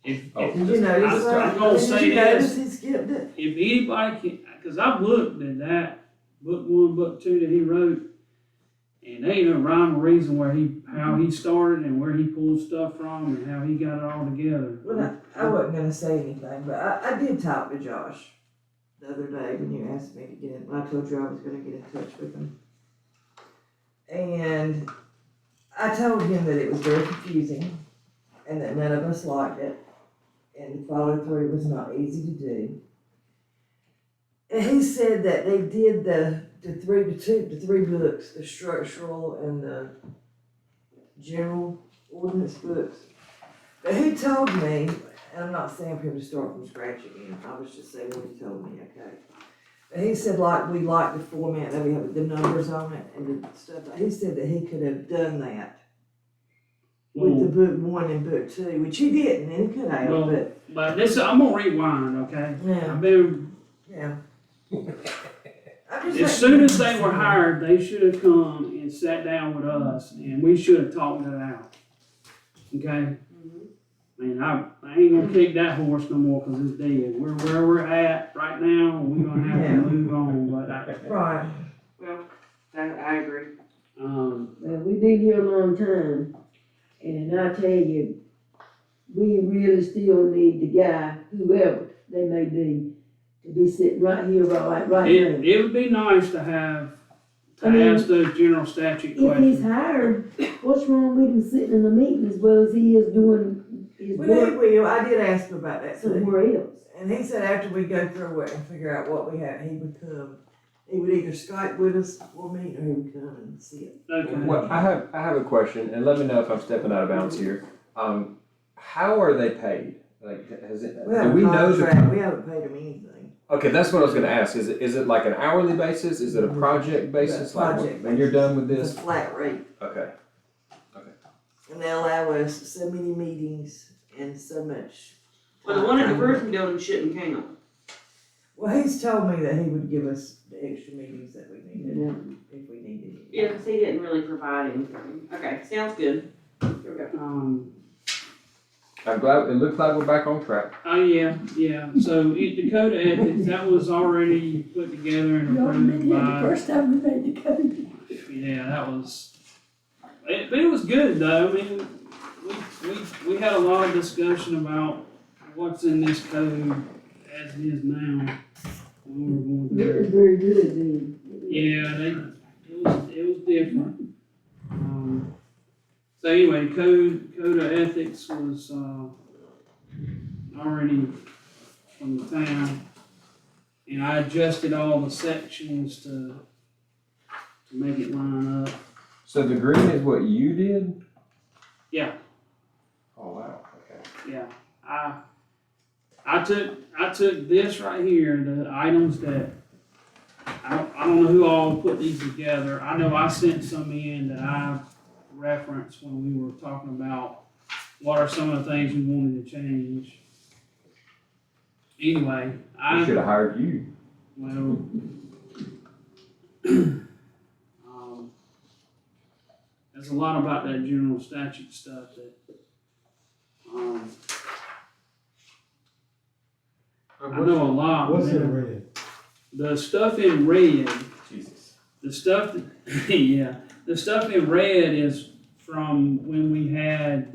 If,
Oh.
if,
Did you notice that?
I'm gonna say
Did you notice
this,
he skipped it?
if anybody can, cause I've looked at that, book 1, book 2 that he wrote, and there ain't no rhyme or reason how he started and where he pulled stuff from and how he got it all together.
Well, I wasn't gonna say anything, but I did talk to Josh the other day when you asked me to get in, when I told you I was gonna get in touch with him. And I told him that it was very confusing and that none of us liked it. And follow through was not easy to do. And he said that they did the three books, the structural and the general ordinance books. But he told me, and I'm not saying for him to start from scratch again, I was just saying what he told me, okay? But he said we like the format, that we have the numbers on it and the stuff. He said that he could have done that with the book 1 and book 2, which he didn't, and he could have,
Well, but this, I'm gonna rewind, okay?
Yeah.
I've been,
yeah.
as soon as they were hired, they should have come and sat down with us, and we should have talked it out. Okay? I mean, I ain't gonna kick that horse no more, cause it's dead. We're where we're at right now, and we're gonna have to move on, but
Right.
Well, I agree.
Well, we've been here a long time, and I tell you, we really still need the guy, whoever they may be sitting right here, right now.
it would be nice to have, ask those general statute
If he's
questions.
hired, what's wrong with him sitting in the meeting as well as he is doing his
Well, he
work
will, I did ask him about that today.
somewhere else?
And he said after we go through it and figure out what we have, he would come. He would either Skype with us or meet, or he would come and see it.
Okay.
Well, I have a question, and let me know if I'm stepping out of bounds here. How are they paid? Like,
We have
do we
a
know
contract, we haven't paid him anything.
Okay, that's what I was gonna ask. Is it like an hourly basis? Is it a project basis? Like,
Project
when you're done with
It's
this?
a flat rate.
Okay.
And they allow us so many meetings and so much.
Well, the one in the prison building shouldn't count.
Well, he's told me that he would give us the extra meetings that we needed, if we needed it.
Yeah, because he didn't really provide anything. Okay, sounds good. Here we go.
I'm glad, it looks like we're back on track.
Oh, yeah. So the code of ethics, that was already put together and
You already
approved
did the
by,
first time we made the code.
yeah, that was, but it was good though. I mean, we had a lot of discussion about what's in this code as it is now. When we were
It was
going
very good then.
through. Yeah, it was different. So anyway, code of ethics was, already from the town. And I adjusted all the sections to make it line up.
So the green is what you did?
Yeah.
Oh, wow, okay.
Yeah, I took this right here, the items that, I don't know who all put these together. I know I sent some in that I referenced when we were talking about what are some of the things we wanted to change. Anyway,
I should have hired you.
well, there's a lot about that general statute stuff that, I know a lot.
What's in
man.
red?
The stuff in red,
Jesus.
the stuff, yeah, the stuff in red is from when we had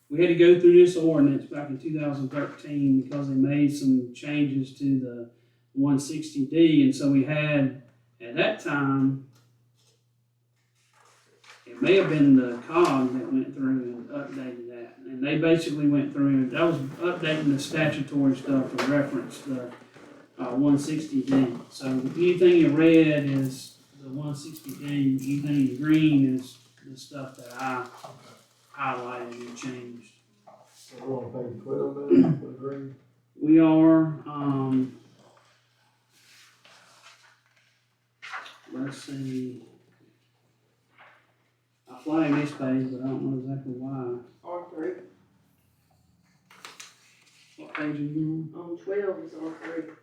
we had to go through this ordinance back in 2013 because they made some changes to the 160D, and so we had, at that time, it may have been the COG that went through and updated that, and they basically went through, and that was updating the statutory stuff to reference the 160D. So anything in red is the 160D, anything in green is the stuff that I highlighted and changed.
So we're on page 12 now, for the green.
We are, let's see. I flagged this page, but I don't know exactly why.
R3.
What page are you
On 12 is R3.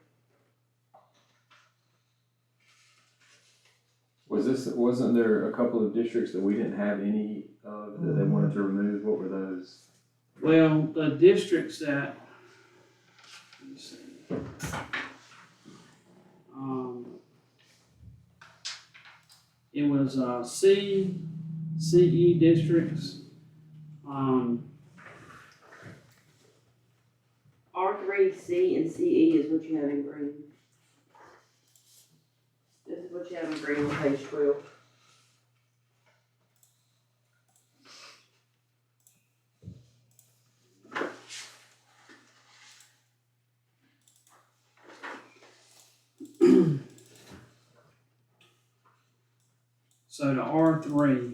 Wasn't there a couple of districts that we didn't have any of that they wanted to remove? What were those?
on? Well, the districts that, let me see. It was, CE districts,
R3, C, and CE is what you have in green. This is what you have in green on page 12.
So the R3,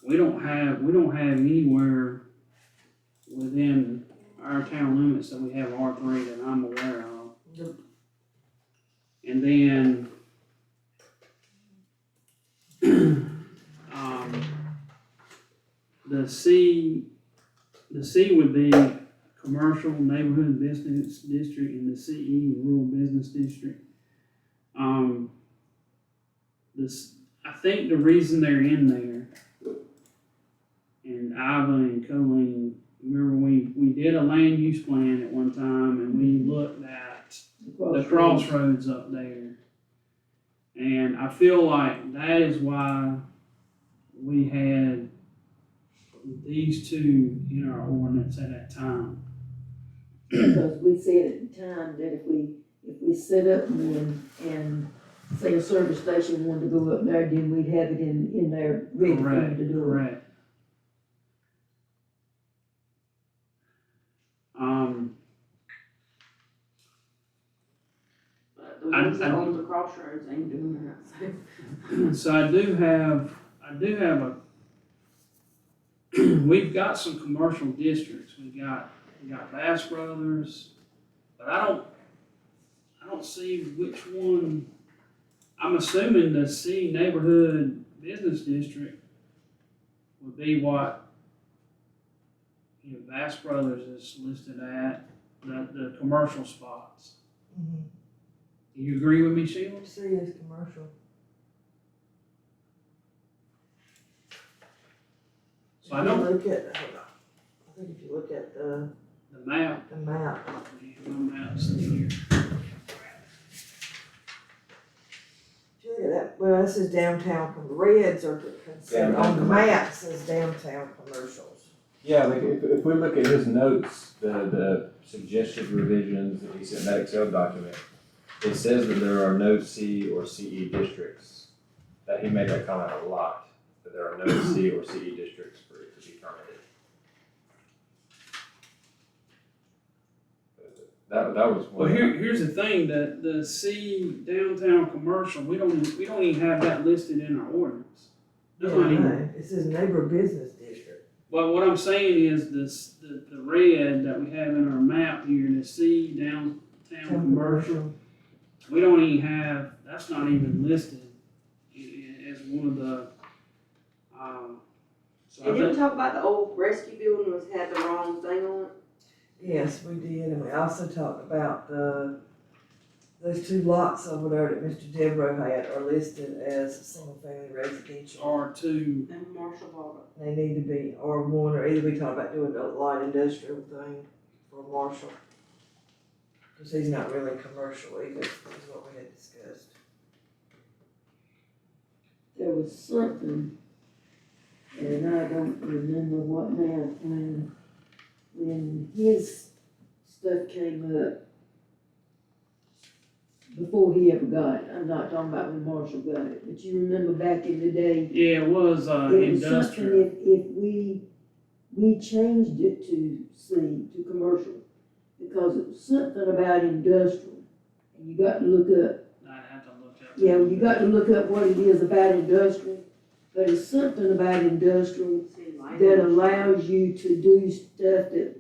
we don't have anywhere within our town limits that we have R3 that I'm aware of.
Nope.
And then, the C would be commercial neighborhood business district, and the CE rural business district. I think the reason they're in there, and Iva and Colleen, remember we did a land use plan at one time, and we looked at the crossroads up there. And I feel like that is why we had these two in our ordinance at that time.
Because we said at the time that if we set up one and say a service station wanted to go up there, then we'd have it in there ready for them to do it.
Correct.
But the ones that own the crossroads ain't doing that, so.
So I do have we've got some commercial districts. We got Bass Brothers, but I don't see which one. I'm assuming the C neighborhood business district would be what Bass Brothers is listed at, the commercial spots.
Mhm.
Do you agree with me, Sheila?
C is commercial.
So I don't,
Look at, hold on. I think if you look at
the map,
the map,
my map's here.
if you look at that, well, this is downtown, the reds are considered, on the map, it says downtown commercials.
Yeah, like if we look at his notes, the suggested revisions that he sent in that Excel document, it says that there are no C or CE districts. That he made that comment a lot, that there are no C or CE districts for it to be permitted. That was
Well,
one.
here's the thing, that the C downtown commercial, we don't even have that listed in our ordinance. That's not even,
No, it says neighbor business district.
well, what I'm saying is the red that we have in our map here, the C downtown commercial, we don't even have, that's not even listed as one of the, so I
And you
think,
talk about the old rescue building had the wrong thing on it?
Yes, we did, and we also talked about those two lots over there that Mr. Devereaux had are listed as single family residential.
R2,
And Marshall bought
They need to be R1, or either we talked about doing the light industrial thing for Marshall. Cause he's not really commercial either, is what we had discussed.
There was something, and I don't remember what now, when his stuff came up, before he ever got it, I'm not talking about when Marshall got it, but you remember back in the day,
yeah, it was,
it was
industrial.
something if we changed it to C, to commercial, because it was something about industrial, and you got to look up.
I'd have to look up.
Yeah, you got to look up what it is about industrial, but it's something about industrial
it.
that allows you to do stuff that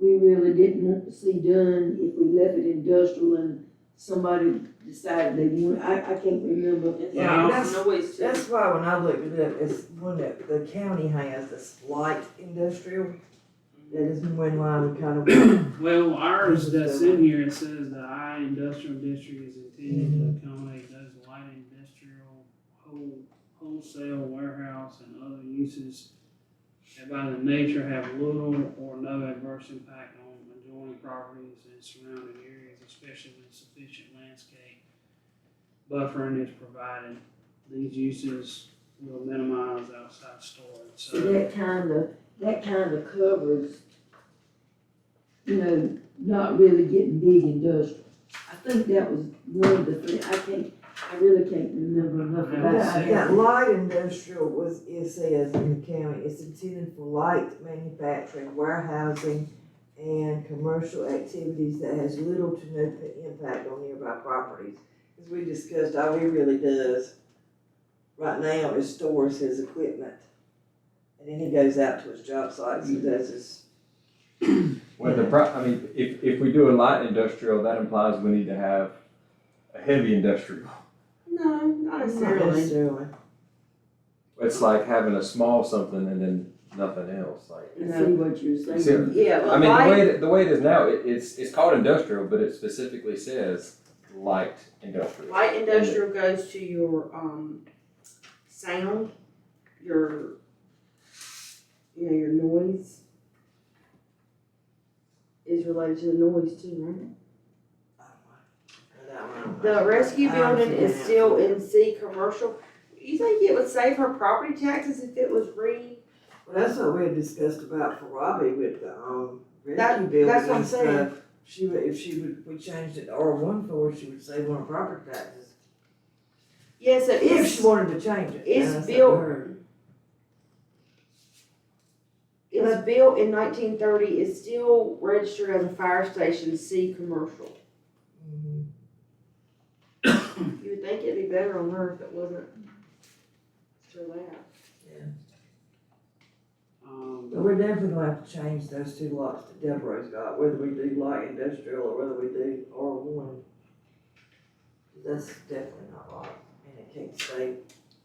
we really didn't want to see done if we left it industrial and somebody decided they want, I can't remember.
Yeah,
It's noise too.
That's why when I looked it up, it's one that the county has, this light industrial. That is when line we kind of.
Well, ours that's in here, it says the I industrial district is intended to accommodate those light industrial, wholesale, warehouse, and other uses that by their nature have little or no adverse impact on adjoining properties and surrounding areas, especially when sufficient landscape buffering is provided. These uses will minimize outside storage,
So
so.
that kind of covers, not really getting big industrial. I think that was one of the things, I really can't remember enough about
Yeah,
it.
That light industrial it says in the county, it's intended for light manufacturing, warehousing, and commercial activities that has little to no impact on nearby properties. As we discussed, all he really does right now is stores his equipment. And then he goes out to his job sites and does his,
Well, I mean, if we do a light industrial, that implies we need to have a heavy industrial.
No, not
not
necessarily.
necessarily.
It's like having a small something and then nothing else, like.
I see what you're saying.
See,
Yeah,
I mean,
light,
the way it is now, it's called industrial, but it specifically says light industrial.
light industrial goes to your, sound, your, your noise is related to the noise too, right? The rescue building is still in C commercial. You think it would save her property taxes if it was
Well, that's what we had discussed about for Robbie with the,
That-
rescue building
that's what I'm
and
saying.
stuff. She would, if she would, we changed it to R1 for her, she would save on her property taxes.
Yeah, so
If
it's,
she wanted to change it.
it's
Now, that's up to
built-
her.
it's built in 1930, it's still registered as a fire station, C commercial.
Mhm.
You would think it'd be better on her if it wasn't for that.
But we're definitely gonna have to change those two lots that Deborah's got, whether we do light industrial or whether we do R1. That's definitely not right, and it can't stay.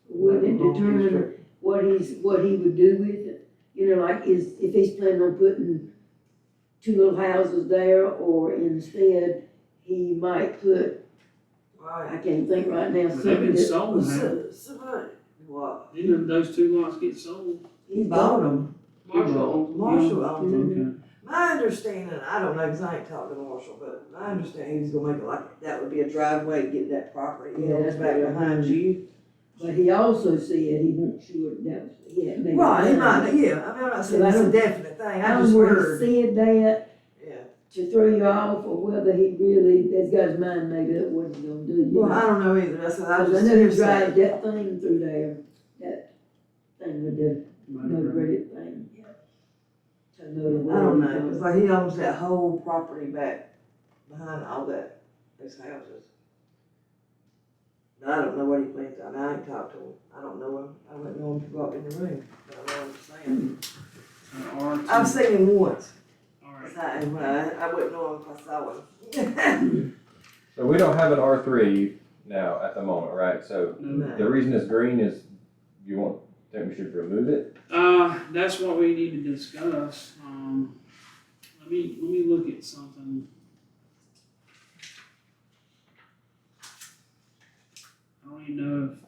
Would it determine what he would do with it? You know, like if he's planning on putting two little houses there, or instead, he might put, I
Right.
can't think right now,
But they've
something
been
that,
sold now.
Somebody, what?
Didn't those two lots get sold?
He bought them.
Marshall,
Marshall owned them.
Okay.
My understanding, I don't know, cause I ain't talked to Marshall, but my understanding, he was gonna make it like, that would be a driveway to get that property,
Yeah, that's
back
what I
behind
heard.
you.
but he also said he wasn't sure that was, he hadn't made it
Right, he
done.
might, yeah, I mean, I'm not saying
But I
it's a
don't-
definite thing,
I
I
don't
just
know where
heard.
he said that
Yeah,
to throw you off, or whether he really has got his mind made up what he's gonna do, you
well,
know.
I don't know either, that's what I
Cause I
just
know he
hear
drives
say.
that thing through there, that thing with the motor-graded thing, yeah. To know the
I don't
road.
know, cause like he owns that whole property back behind all that, those houses. But I don't know what he plans on, I ain't talked to him, I don't know him, I wouldn't know him if he walked in the room, but I know what I'm saying.
R2.
I've seen him once,
Alright.
so I wouldn't know him if I saw him.
So we don't have an R3 now at the moment, right? So
No.
the reason it's green is think we should remove it?
That's what we need to discuss. Let me look at something. I don't even know if.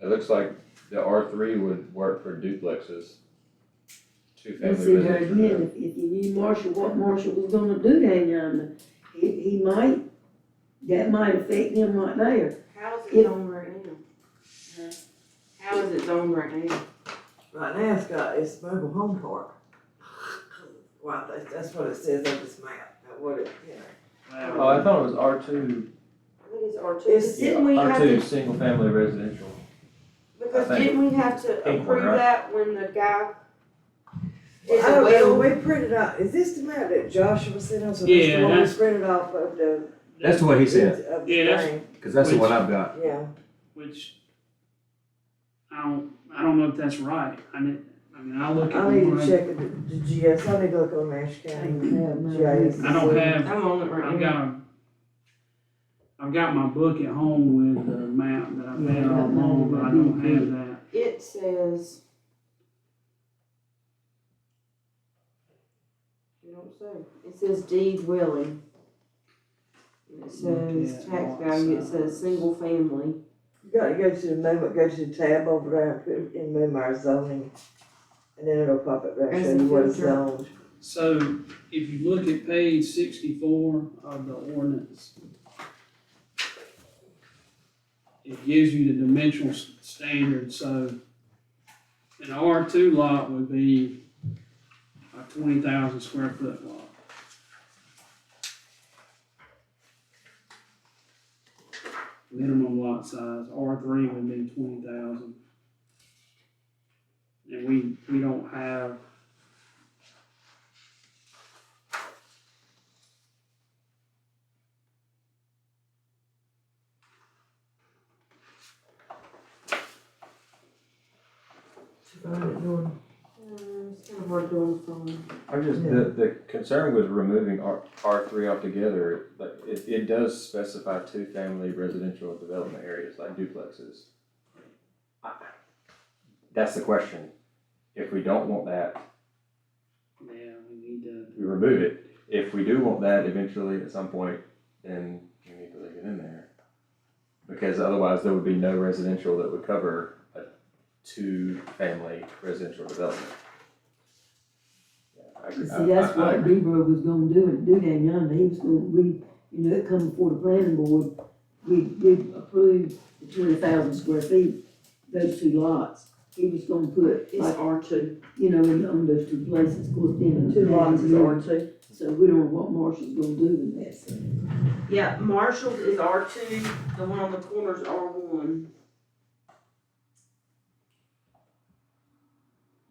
It looks like the R3 would work for duplexes,
Let's
two-family
see there
residential.
again, if you knew Marshall, what Marshall was gonna do down yonder, he might, that might affect him right there.
How is
If-
it zoned right now? How is it zoned right now?
Right now it's mobile home park. Well, that's what it says on this map, not what it, you know.
Oh, I thought it was R2,
I think it's R2.
It's-
Didn't we have
R2,
to,
single-family residential.
because
I think-
didn't we have to
Pink one,
approve
right?
that when the guy did
I
the
don't know,
well?
we printed out, is this the map that Joshua sent us, or
Yeah,
this the one we
that's-
printed off of the?
That's what he said,
Of the
Yeah, that's-
thing?
because that's the one I've got.
Yeah,
Which, I don't know if that's right. I mean, I'll look at
I need
the
to
one.
check the GS, I need to look on Nash County. GIS.
I don't have,
I'm on it right now.
I've got my book at home with the map that I've had all along, but I don't have that.
It says. You don't say. It says deed willing. It says
Okay,
tax value, it says single family.
You gotta go to the memo, go to the tab over there and put in Memar zoning, and then it'll pop up there and show you what it's
Filter.
zoned.
So if you look at page 64 of the ordinance, it gives you the dimensional standard. So an R2 lot would be a 20,000 square foot lot. Minimum lot size. R3 would be 20,000. And and we don't have.
Find it, Jordan.
It's kind of hard doing from.
The concern with removing R3 altogether, like, it does specify two-family residential development areas like duplexes. That's the question. If we don't want that,
Yeah, we need to.
we remove it. If we do want that eventually at some point, then we need to leave it in there. Because otherwise there would be no residential that would cover a two-family residential development. Yeah, I agree.
See, that's what Debra was gonna do down yonder, he was gonna, it come before the planning board, we approved the 20,000 square feet, those two lots. He was gonna put,
It's
like,
R2.
on those two places, of course, then.
Two lots is R2.
So we don't know what Marshall's gonna do with that, so.
Yeah, Marshall's is R2, the one on the corner's R1.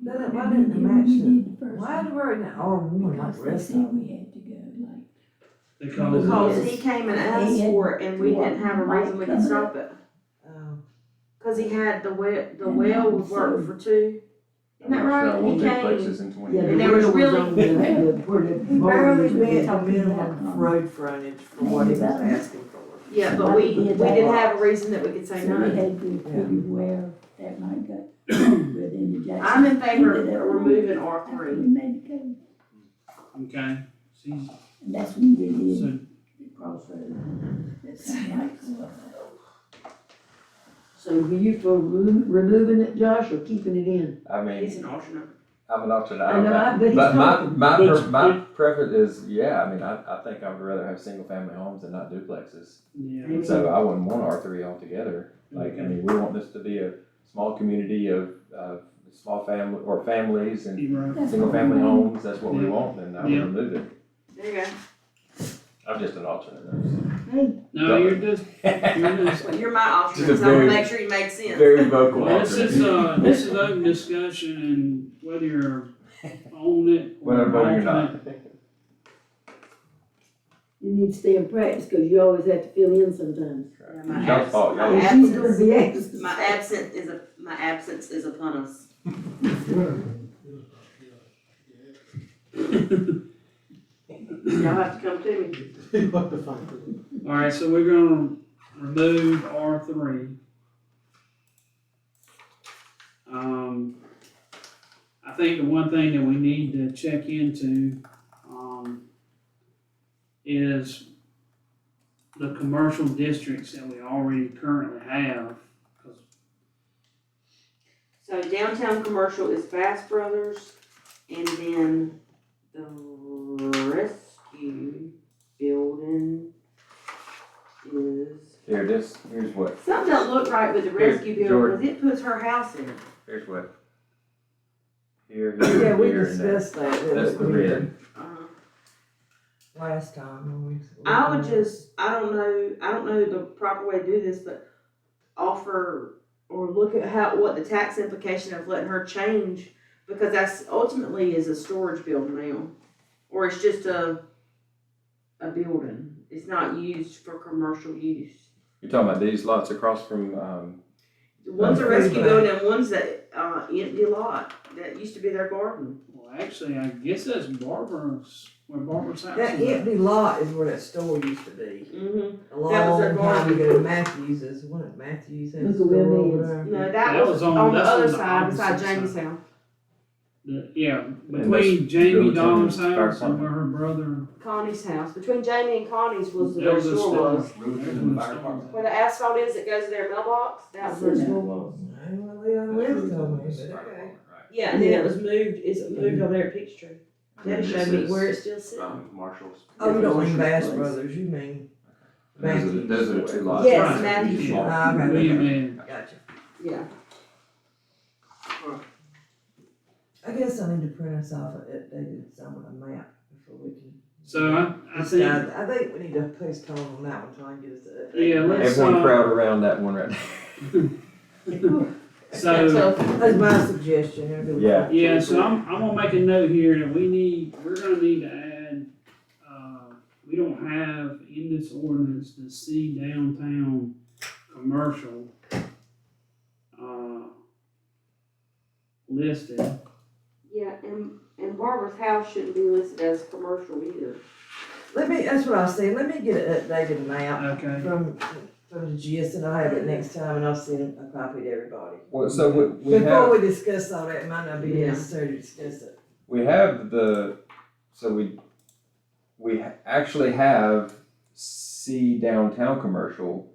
Why didn't the match
We
the,
did the first
why
one,
did we in R1 like
because
the
they
rest of
said
them?
we had to go, like,
Because
Because he came and asked for it and we didn't have a reason we could stop it.
Oh.
Cause he had the well would work for two. Isn't that right? He came.
Duplexes in 20
Yeah,
years.
And there was
the
really-
on the- where the
He barely
barn
met
is.
the minimum road frontage for what he was asking for.
Yeah, but we didn't have a reason that we could say
so we
no.
had to figure where that might go. But then the Jackson.
I'm in favor of
ended up
removing
after we
R3.
made the code,
okay, see,
and that's when we did
so
the crossroad. That sounded like,
So were you for removing it, Josh, or keeping it in?
I mean,
He's an alternate.
I'm an alternate.
I know, but he's
But
talking.
my preference is, yeah, I mean, I think I would rather have single-family homes than not duplexes.
yeah,
And so I wouldn't want R3 altogether. Like, I mean, we want this to be a small community of small family, or families and
you're right.
that's
single-family
what we
homes, that's what we want, then I would
Yeah.
remove it.
There you
I'm just an alternate.
Hey,
No, you're just, you're
go.
just.
Well, you're my alternate,
Just a
so I wanna
very-
make sure you make sense.
Very vocal
Well, this
alternate.
is open discussion, and whether you're on it or
Whatever, you're
alternate,
not.
you need to stay in practice, cause you always have to fill in sometimes.
Yeah, my
Y'all's fault,
my
y'all.
And she's gonna
absence,
be absent.
my absence is upon us. Y'all have to come to me.
What the fuck?
alright, so we're gonna remove R3. I think the one thing that we need to check into, is the commercial districts that we already currently have, 'cause
So downtown commercial is Bass Brothers, and then the rescue building is,
Here's what,
something don't look right with the
Here,
rescue building,
Jordan.
cause it puts her house in it.
here's what. Here,
Yeah,
here,
we
here, and there.
discussed that.
That's the red.
Last time when we.
I would just, I don't know the proper way to do this, but offer or look at what the tax implication of letting her change, because that's ultimately is a storage building now. Or it's just a building, it's not used for commercial use.
You're talking about these lots across from,
One's a
Okay.
rescue building and one's that, empty lot, that used to be their garden.
well, actually, I guess that's Barbara's, where Barbara's house
That
is. at.
empty lot is where that store used to be.
Mm-hmm.
A
That was their
long time
garden.
ago, Matthews's, wasn't it Matthews had a
Look at
store
where
over
it is.
there?
No,
That
that was
was on-
on the
that's
other
on the
side, beside
opposite
Jamie's
side.
house.
Yeah,
And
between
that's
Jamie
Littleton
Don's
and
house
Fire
and where her brother,
Connie's house, between Jamie and Connie's was
that
where
was
the
a
store
store.
was. Where the asphalt is that goes to their mailbox, that's where the store was.
I don't know, Leon West told me, but okay.
Yeah, and then it was moved, it's moved over there at Peachtree. Daddy showed me where it still sits.
Marshall's.
Oh, you don't mean Bass Brothers, you mean
Those are the two lots.
Yes,
Right.
Matthew.
Yeah.
Ah, okay,
William
okay.
and,
Gotcha.
Yeah.
I guess I need to print us off an updated some of the map before we can.
so I think,
I think we need to postpone on that one, try and get us a.
Yeah, let's,
Everyone crowd around that one right
So,
That's my suggestion. It'll be-
Yeah.
yeah, so I'm gonna make a note here that we're gonna need to add, we don't have in this ordinance the C downtown commercial, listed.
Yeah, and Barbara's house shouldn't be listed as commercial either.
That's what I was saying, let me get an updated map
Okay.
from the gist, and I'll have it next time, and I'll send a copy to everybody.
Well, so we
Before
have,
we discuss all that, it might not be
Yeah.
necessary to discuss it.
we have so we actually have C downtown commercial,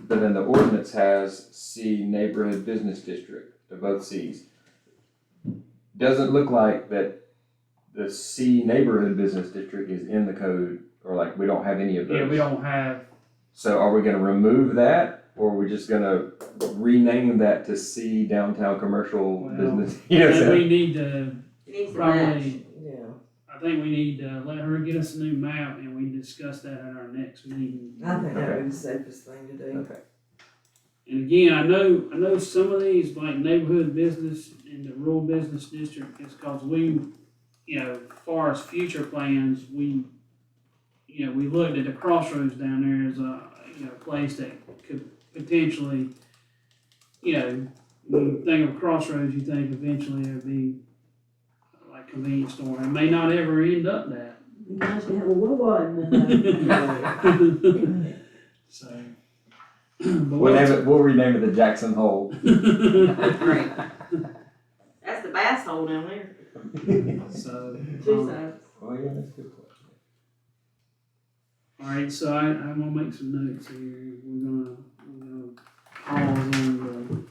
but then the ordinance has C neighborhood business district, they're both Cs. Doesn't look like that the C neighborhood business district is in the code, or like we don't have any of those.
Yeah, we don't have,
So are we gonna remove that, or are we just gonna rename that to C downtown commercial
Well,
business? You know what I'm
and we
saying?
need to,
It needs to match.
probably,
Yeah.
I think we need to let her get us a new map and we discuss that at our next meeting.
I think that would be the safest thing to do.
Okay.
And again, I know some of these, like neighborhood business and the rural business district, is cause we, as far as future plans, we looked at the crossroads down there as a, place that could potentially, when you think of crossroads, you think eventually it'd be like convenience store. It may not ever end up that.
It'd be nice to have a Wawa in there.
So, but
We'll rename it the Jackson Hole.
Great. That's the bass hole down there.
So,
Two sides.
Oh, yeah, that's a good question.
all right, so I'm gonna make some notes here. We're gonna pause on the.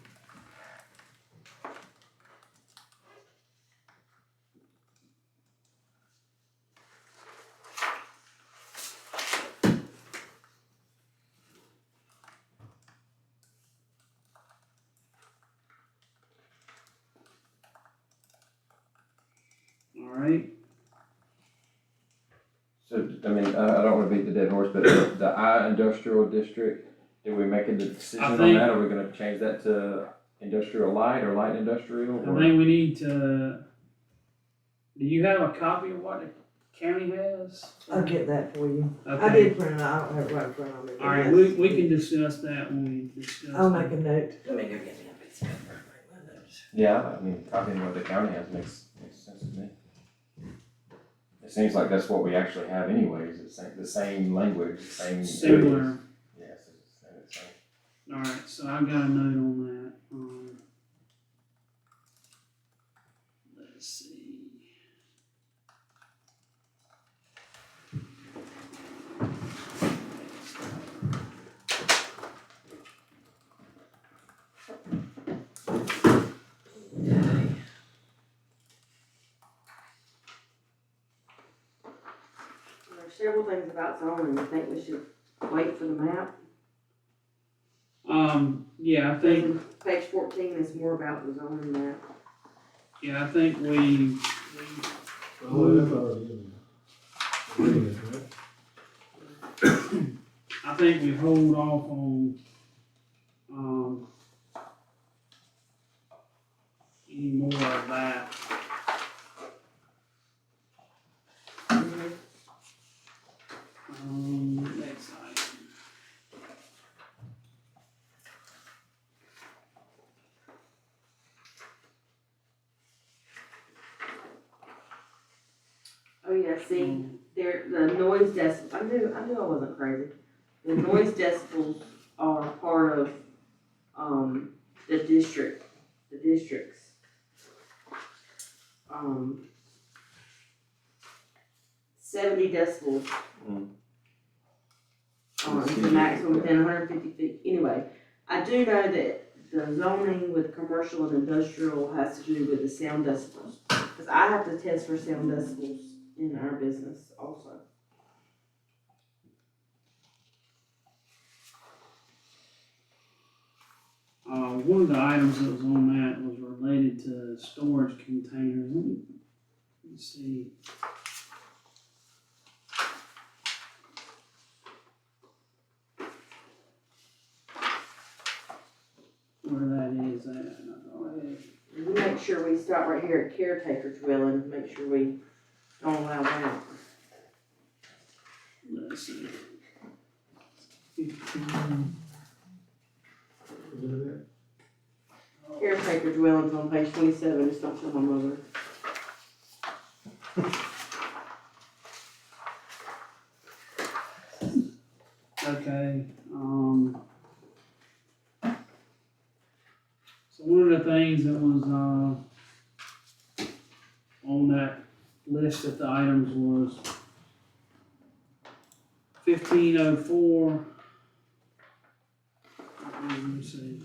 All right.
So, I mean, I don't wanna beat the dead horse, but the I industrial district, did we make a decision
I
on
think-
that? Are we gonna change that to industrial light or light industrial?
I
or-
think we need to. Do you have a copy of what the county has?
I'll get that for you. I
Okay.
did print it out, I don't have it right in front of me.
All right, we can discuss that when we discuss.
I'll
that.
make a note. Let me go get me a piece of paper. Make my notes.
Yeah, I mean, copying what the county has makes sense to me. It seems like that's what we actually have anyways, the same language, the same.
Similar.
areas. Yes, it's the same.
All right, so I got a note on that. Let's see.
There's several things about zoning. I think we should wait for the map.
Yeah, I think,
Page 14 is more about the zoning map.
I think we
Oh, that's already in there. Ordinance, right?
I think we hold off on, any more of that. Next item.
Oh yeah, see, the noise decibels, I knew I wasn't crazy. The noise decibels are part of, the districts. 70 decibels. Is the maximum within 150 feet. Anyway, I do know that the zoning with commercial and industrial has to do with the sound decibels. Cause I have to test for sound decibels in our business also.
One of the items that was on that was related to storage containers. Let me see. Where that is at.
make sure we stop right here at caretaker dwelling, make sure we don't allow that.
Let's see. 15.
Look at that.
Caretaker dwellings on page 27, just don't tell my mother.
Okay, so one of the things that was, on that list of the items was 1504. Let me see.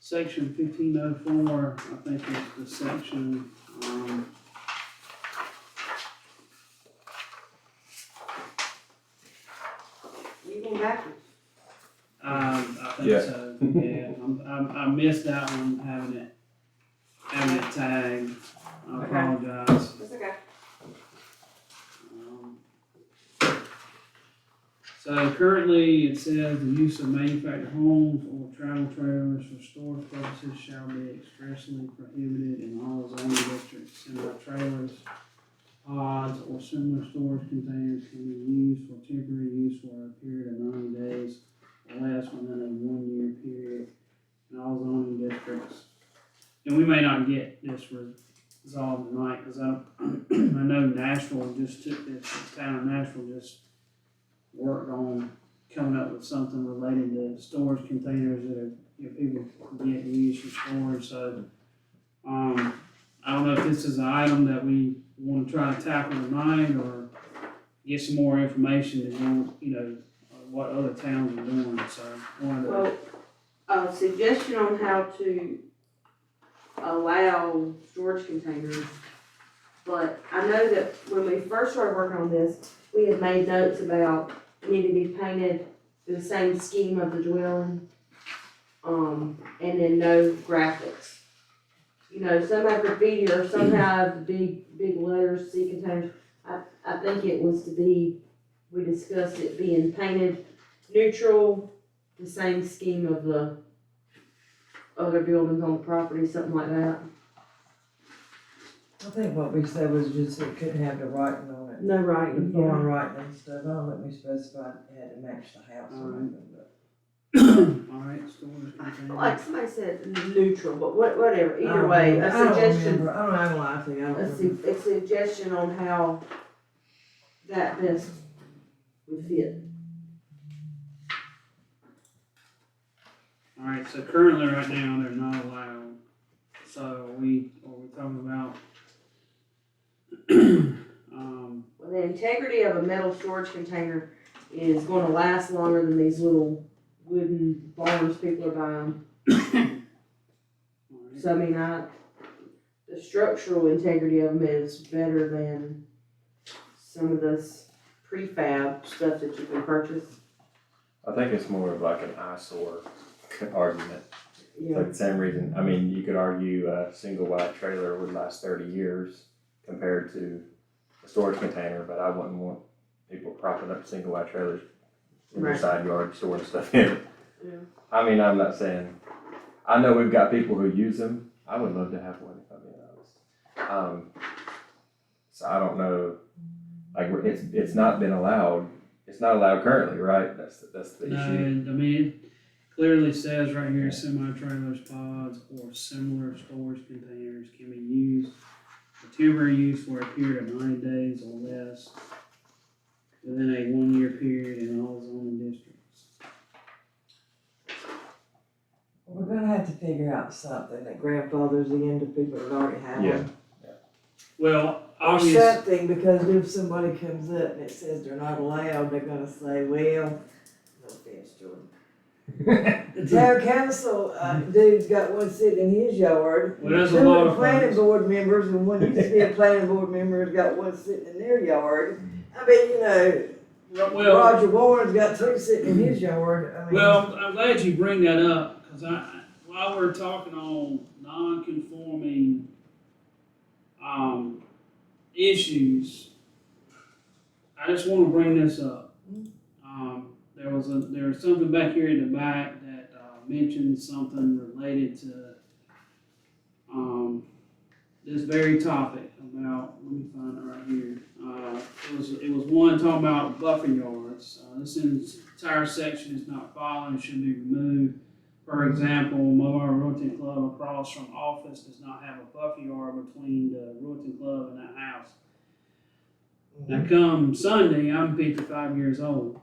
Section 1504, I think is the section,
You going backwards?
I think
Yeah.
so, yeah, I missed that one, having it tagged, I
Okay.
apologize.
That's okay.
So currently, it says the use of manufactured homes or travel trailers for storage purposes shall be expressly prohibited in all zoning districts. Similar trailers, pods, or similar storage containers can be used for temporary use for a period of 90 days or less within a 1 year period in all zoning districts. And we may not get this resolved tonight, because I know Nashville just took this, the town of Nashville just worked on coming up with something related to storage containers that are, people get and use for storage, so, I don't know if this is an item that we wanna try to tackle tonight, or get some more information to know, what other towns are doing, so, one of the.
Well, a suggestion on how to allow storage containers, but I know that when we first started working on this, we had made notes about it need to be painted the same scheme of the dwelling, and then no graphics. Some have graffiti or some have big letters, sea containers. I think it was to be, we discussed it being painted neutral, the same scheme of the other buildings on the property, something like that.
I think what we said was just it couldn't have the writing on it.
No writing,
The foreign
yeah.
writing and stuff, I don't think we specified it had to match the house or
Alright.
anything, but.
Alright, storage container.
Like somebody said neutral, but whatever,
I
either
don't
way,
remember.
a
I don't
suggestion,
remember. I don't have a lie to you, I don't remember.
a suggestion on how that best would fit.
Alright, so currently right now, they're not allowed, so are we talking about,
Well, the integrity of a metal storage container is gonna last longer than these little wooden barns people are buying.
alright,
So I mean, the structural integrity of them is better than some of this prefab stuff that you can purchase.
I think it's more of like an eyesore argument.
Yeah,
Like the same reason, I mean, you could argue a single wide trailer would last 30 years compared to a storage container, but I wouldn't want people propping up single wide trailers in their
Right.
side yard storing stuff in it.
yeah.
I mean, I'm not saying, I know we've got people who use them. I would love to have one if I'm being honest. So I don't know, like, it's not been allowed. It's not allowed currently, right? That's the
no,
issue.
and I mean, it clearly says right here, semi-trailers, pods, or similar storage containers can be used for temporary use for a period of 90 days or less within a 1 year period in all zoning districts.
We're gonna have to figure out something that grandfathers into people that already have
Yeah.
them.
Well,
Or
obviously,
something, because if somebody comes up and it says they're not allowed, they're gonna say, well, no offense, Jordan. The town council, dude's got one sitting in his yard.
well, there's a
Two
lot
of the
of
planning
things.
board members, and one used to be a planning board member, has got one sitting in their yard. I mean,
Well,
Roger Warren's got two sitting in his yard, I mean.
well, I'm glad you bring that up, because while we're talking on non-conforming, issues, I just want to bring this up. There was something back here in the back that, mentioned something related to, this very topic about, let me find it right here. It was one talking about buffer yards. This entire section is not followed and should be removed. For example, Moore Realty Club across from office does not have a buffer yard between the Realty Club and that house. Now come Sunday, I'm 55 years old.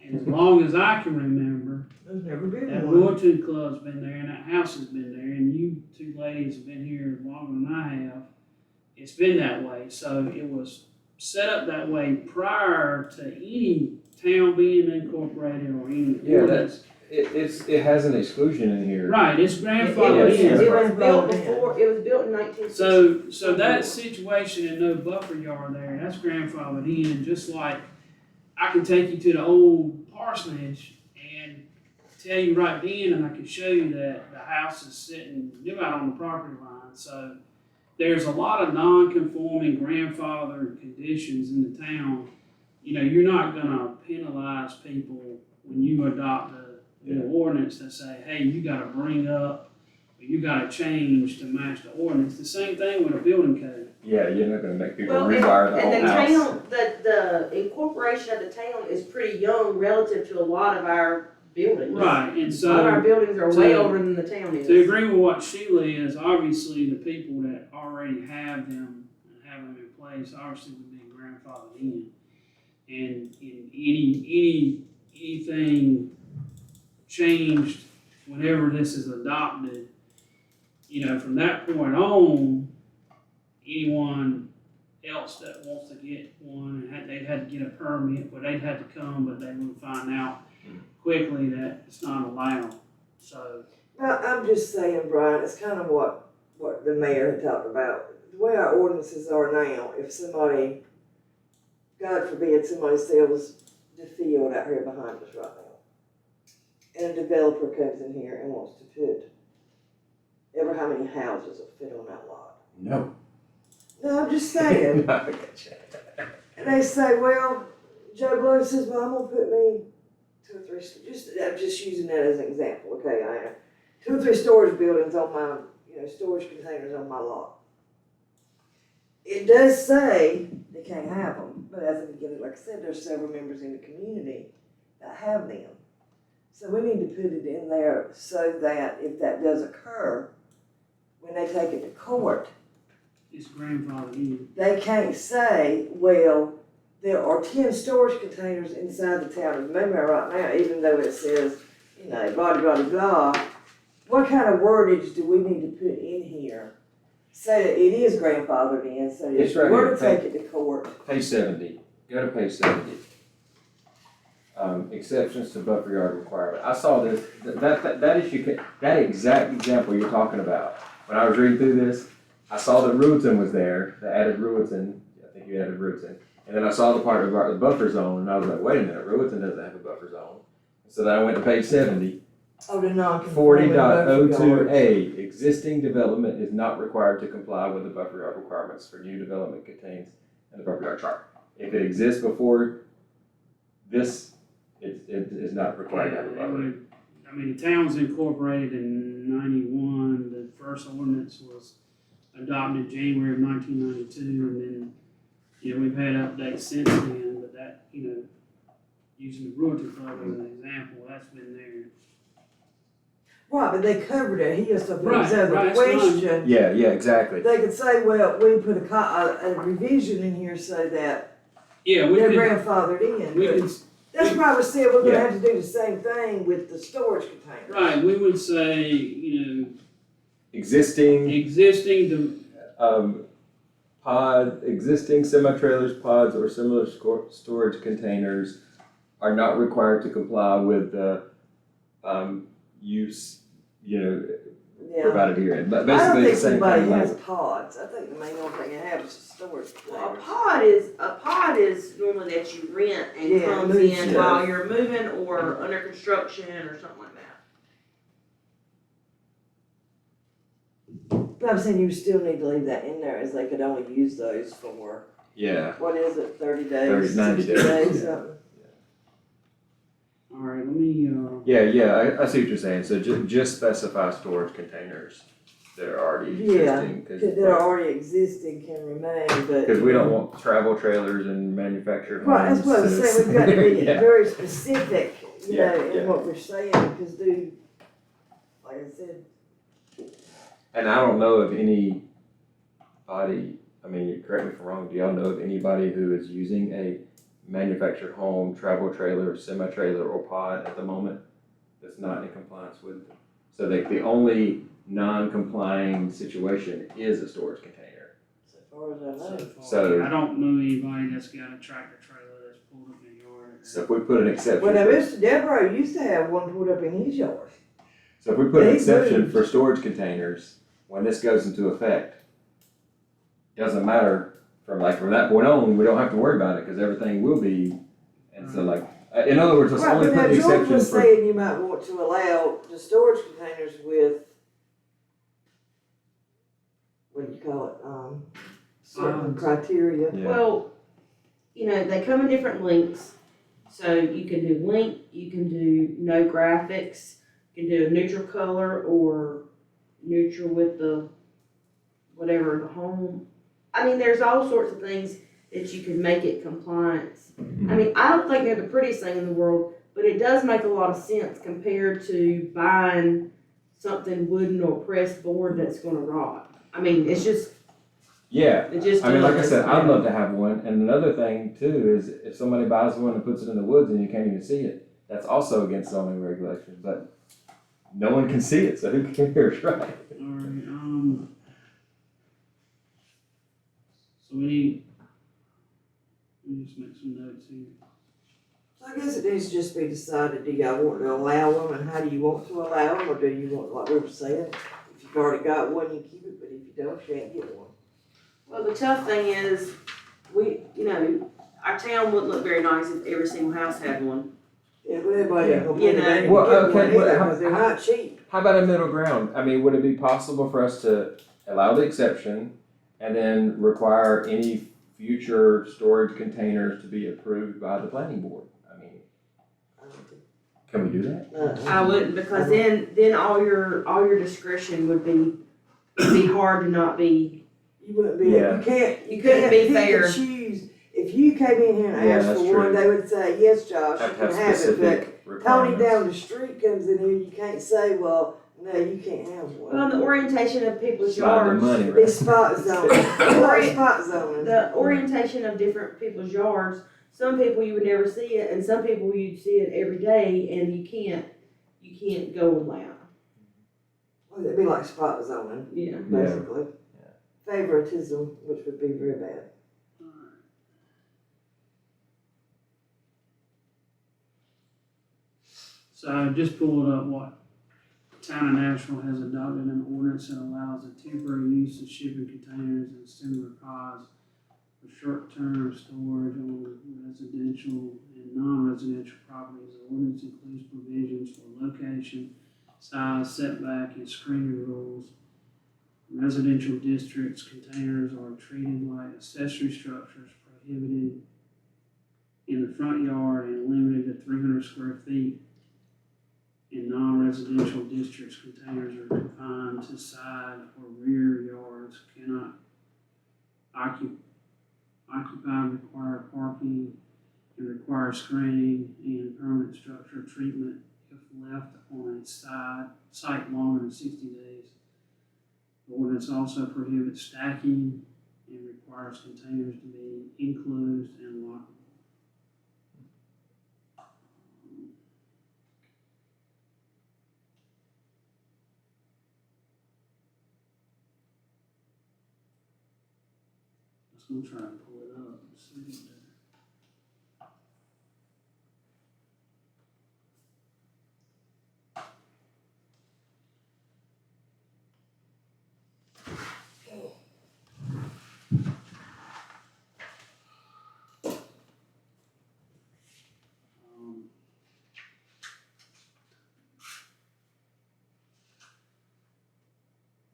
And as long as I can remember,
There's never been
that
one.
Realty Club's been there and that house has been there, and you two ladies have been here longer than I have. It's been that way. So it was set up that way prior to any town being incorporated or any
Yeah,
ordinance.
It has an exclusion in here.
Right, it's
It
grandfathered
was,
in.
it was built before, it was built in 1960.
So that situation and no buffer yard there, that's grandfathered in, just like I can take you to the old parsonage and tell you right then, and I can show you that the house is sitting about on the property line. So there's a lot of non-conforming grandfathered conditions in the town. You know, you're not gonna penalize people when you adopt a new ordinance that say, hey, you gotta bring up, or you gotta change to match the ordinance. The same thing with a building code.
Yeah, you're not gonna make people
Well,
rewire the whole
and the
house.
town, the incorporation of the town is pretty young relative to a lot of our buildings.
Right, and
A lot of
so
our buildings are way older than the town is.
to agree with what Sheila is, obviously the people that already have them and have them in place, obviously would be grandfathered in. And in anything changed whenever this is adopted, you know, from that point on, anyone else that wants to get one, they'd had to get a permit, but they'd have to come, but they would find out quickly that it's not allowed, so.
I'm just saying, Brian, it's kind of what the mayor had talked about. The way our ordinances are now, if somebody, God forbid, somebody sells the field out here behind us right now, and a developer comes in here and wants to put ever how many houses will fit on that lot.
No.
No, I'm just saying.
I get you.
And they say, well, Joe Blow says, well, I'm gonna put me 2 or 3, I'm just using that as an example, okay, I have 2 or 3 storage buildings on my, storage containers on my lot. It does say they can't have them, but as I beginning, like I said, there's several members in the community that have them. So we need to put it in there so that if that does occur, when they take it to court,
It's grandfathered in.
they can't say, well, there are 10 storage containers inside the town of Moomere right now, even though it says, blah, blah, blah, blah. What kind of wordage do we need to put in here so that it is grandfathered in, so that
It's
if
right
we were
here,
to take it to court?
Page 70, go to page 70. Exceptions to buffer yard requirement. I saw this, that issue, that exact example you're talking about. When I was reading through this, I saw that Ruleton was there, the added Ruleton, I think you added Ruleton. And then I saw the part about the buffer zone, and I was like, wait a minute, Ruleton doesn't have a buffer zone. So then I went to page 70,
Oh, the non-conforming buffer
40.02A, existing development is not required to comply with the buffer yard requirements for new development contained in the buffer yard chart. If it exists before this, it is not required to have a buffer.
I mean, the town's incorporated in 91, the first ordinance was adopted January of 1992, and then, we've had updates since then, but that, using the Realty Club as an example, that's been there.
Right, but they covered it here, so if there was
Right,
a
right, it's fine.
question,
Yeah, exactly.
they could say, well, we put a revision in here so that
Yeah, we
they're
could,
grandfathered in.
we
But
could,
that's why we said we're gonna
Yeah.
have to do the same thing with the storage containers.
right, we would say,
Existing,
existing,
existing semi-trailers, pods, or similar storage containers are not required to comply with the, use,
Yeah.
provided here. But
I don't
basically the
think
same
anybody
thing.
has pods. I think the main only thing you have is storage
Well,
containers.
a pod is normally that you rent and
Yeah,
comes
moves
in
stuff.
while you're moving or under construction or something like that.
But I'm saying you still need to leave that in there, as they could only use those for,
Yeah.
what is it, 30 days?
30, 90
60
days,
days,
yeah.
something.
all right, let me,
Yeah, I see what you're saying, so just specify storage containers that are already
Yeah,
existing,
that are already existing can remain, but.
Cause we don't want travel trailers and manufactured homes.
Right, that's what I'm saying, we've got to be
Yeah.
very specific, you
Yeah,
know,
yeah.
in what we're saying, because like I said,
And I don't know of anybody, I mean, correct me if I'm wrong, do y'all know of anybody who is using a manufactured home, travel trailer, semi-trailer, or pod at the moment that's not in compliance with? So the only non-complying situation is a storage container.
so far as I know.
So-
I don't know anybody that's got a tractor trailer that's pulled up in the yard.
So if we put an exception,
Well, now,
for-
Mr. Devereaux used to have one pulled up in his yard.
so if we put an
They
exception
moved.
for storage containers, when this goes into effect, doesn't matter from that point on, we don't have to worry about it, cause everything will be, and so like, in other words, let's
Right,
only
but
put
now
the
George
exception
was
for.
saying you might want to allow the storage containers with, what do you call it, certain criteria.
Yeah.
Well, you know, they come in different lengths, so you can do length, you can do no graphics, you can do a neutral color or neutral with the, whatever, the home. I mean, there's all sorts of things that you can make it compliance. I mean, I don't think they're the prettiest thing in the world, but it does make a lot of sense compared to buying something wooden or pressed board that's gonna rot. I mean, it's just,
Yeah,
it just
I mean, like I
does.
said, I'd love to have one, and another thing too is if somebody buys one and puts it in the woods and you can't even see it, that's also against zoning regulations, but no one can see it, so who cares, right?
Alright, so let me just make some notes here.
So I guess it needs to just be decided, do y'all want to allow them, and how do you want to allow them, or do you want, like we were saying, if you've already got one, you keep it, but if you don't, you can't get one.
Well, the tough thing is, you know, our town wouldn't look very nice if every single house had one.
Yeah, but everybody ain't gonna
You
pay the
know.
money to
Well,
get one
okay, well,
either,
how-
because they're
how-
not cheap.
How about a middle ground? I mean, would it be possible for us to allow the exception and then require any future storage containers to be approved by the planning board? I mean, can we do that?
I wouldn't, because then all your discretion would be hard to not be.
You wouldn't be,
Yeah.
you can't,
You couldn't be
pick and
fair.
choose. If you came in here and
Yeah,
asked
that's
for one,
true.
they would say, yes, Josh, you
Have to
can
have
have it,
specific
but Tony
requirements.
down the street comes in here, you can't say, well, no, you can't have one.
Well, the orientation of people's
Slide the
yards,
money,
It'd be
right?
spot zoning. It's like spot zoning.
the orientation of different people's yards, some people you would never see it, and some people you'd see it every day, and you can't go on that.
Well, it'd be like spot zoning,
Yeah.
basically. Favoritism, which would be very bad.
Alright. So I just pulled up what Town of Nashville has adopted an ordinance that allows the temporary use of shipping containers and similar pods for short-term storage on residential and non-residential properties. The ordinance includes provisions for location, size, setback, and screening rules. In residential districts, containers are treated like accessory structures, prohibited in the front yard and limited to 300 square feet. In non-residential districts, containers are confined to side or rear yards, cannot occupy required parking, and require screening and permanent structural treatment if left on a site longer than 60 days. The ordinance also prohibits stacking and requires containers to be enclosed and lockable. I'm trying to pull it up and see it there.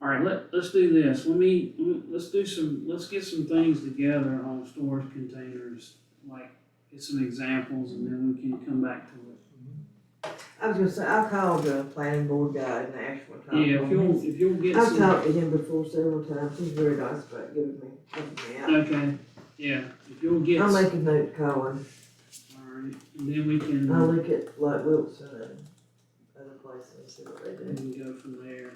All right, let's do this. Let's get some things together on storage containers, like get some examples, and then we can come back to it.
I was gonna say, I called the planning board guy in Nashville. talked to
Yeah,
him.
if you'll get
I've
some,
talked to him before several times, he's very nice about giving me out.
okay, yeah, if you'll get
I'll
some,
make a note to call him,
alright, and then we can,
I'll look at like Wilson and other places and see what they
we
do.
can go from there.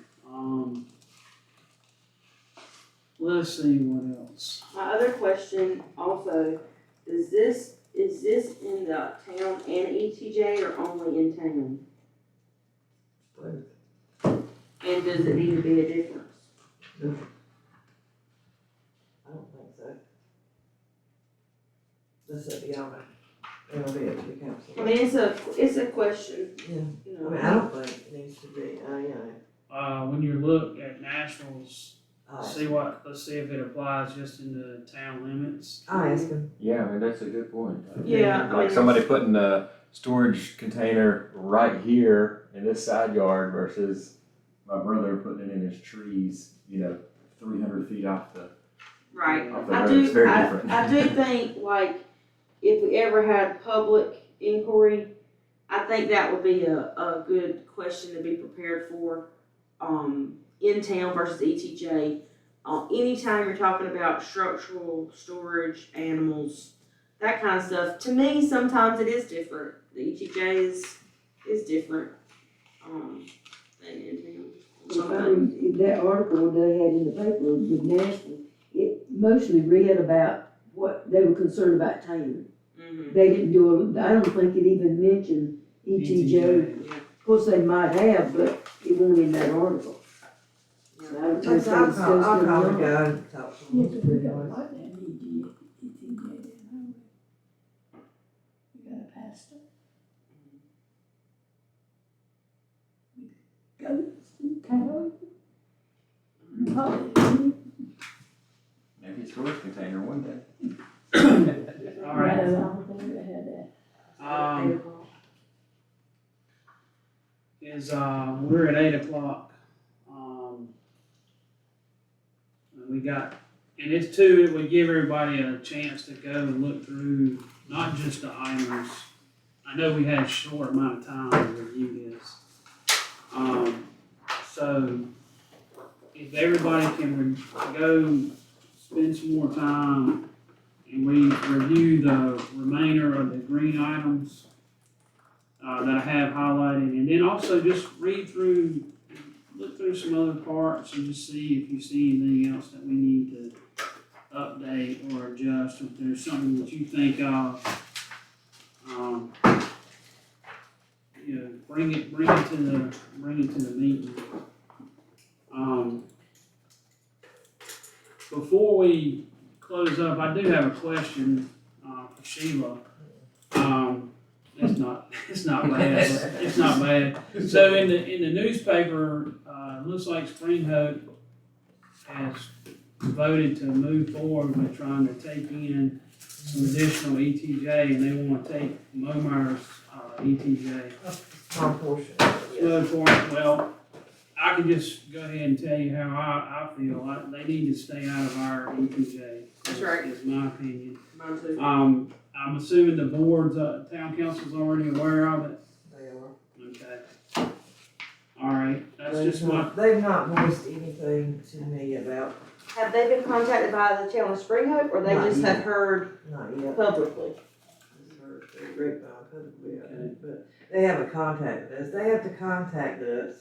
Let's see what else.
My other question also, is this in the town and ETJ or only in town? And does it need to be a difference?
I don't think so. That's it, yeah, it'll be up to the council.
I mean, it's a question,
Yeah,
you
I
know.
mean, I don't think it needs to be,
When you look at Nashville's,
I'll
let's see if it applies just in the town limits.
ask him.
Yeah, I mean, that's a good point.
Yeah, I
Like
mean,
somebody putting a storage container right here in this side yard versus my brother putting it in his trees, 300 feet off the
right.
off the
I
road.
do,
It's very different.
I do think, like, if we ever had public inquiry, I think that would be a good question to be prepared for, in town versus ETJ. Anytime you're talking about structural storage, animals, that kind of stuff, to me, sometimes it is different. The ETJ is different, than in town.
If that article they had in the paper with Nashville, it mostly read about what they were concerned about town.
Mhm.
They didn't do, I don't think it even mentioned ETJ.
Yeah.
Of course, they might have, but it wasn't in that article. So I don't think
Like,
they
I'll
discussed
call,
it
I'll call the
enough.
guy and talk to him.
Yes,
He's
we
pretty
got a
nice.
lot of ETJ down. We got a pastor. Goats and cows. Hallelujah.
Maybe a storage container one day.
Alright,
Right along there, we had that.
we're at 8:00. We got, and it's two, it would give everybody a chance to go and look through, not just the items. I know we had a short amount of time to review this. So if everybody can go spend some more time and we review the remainder of the green items that I have highlighted, and then also just look through some other parts and just see if you see anything else that we need to update or adjust, if there's something that you think of. Bring it to the meeting. Before we close up, I do have a question, for Sheila. It's not bad, it's not bad. So in the newspaper, it looks like Spring Hope has voted to move forward with trying to take in some additional ETJ, and they wanna take Momar's, ETJ.
Small portion, yes.
Good for it. Well, I can just go ahead and tell you how I feel. They need to stay out of our ETJ.
That's right.
Is my opinion.
Mine too.
I'm assuming the board's, town council's already aware of it.
They are.
Okay. All right, that's just my,
They've not voiced anything to me about,
Have they been contacted by the town of Spring Hope, or they
Not
just
yet.
have heard
not yet.
publicly?
Just heard through grapevine publicly, I think, but they haven't contacted us. They have to contact us,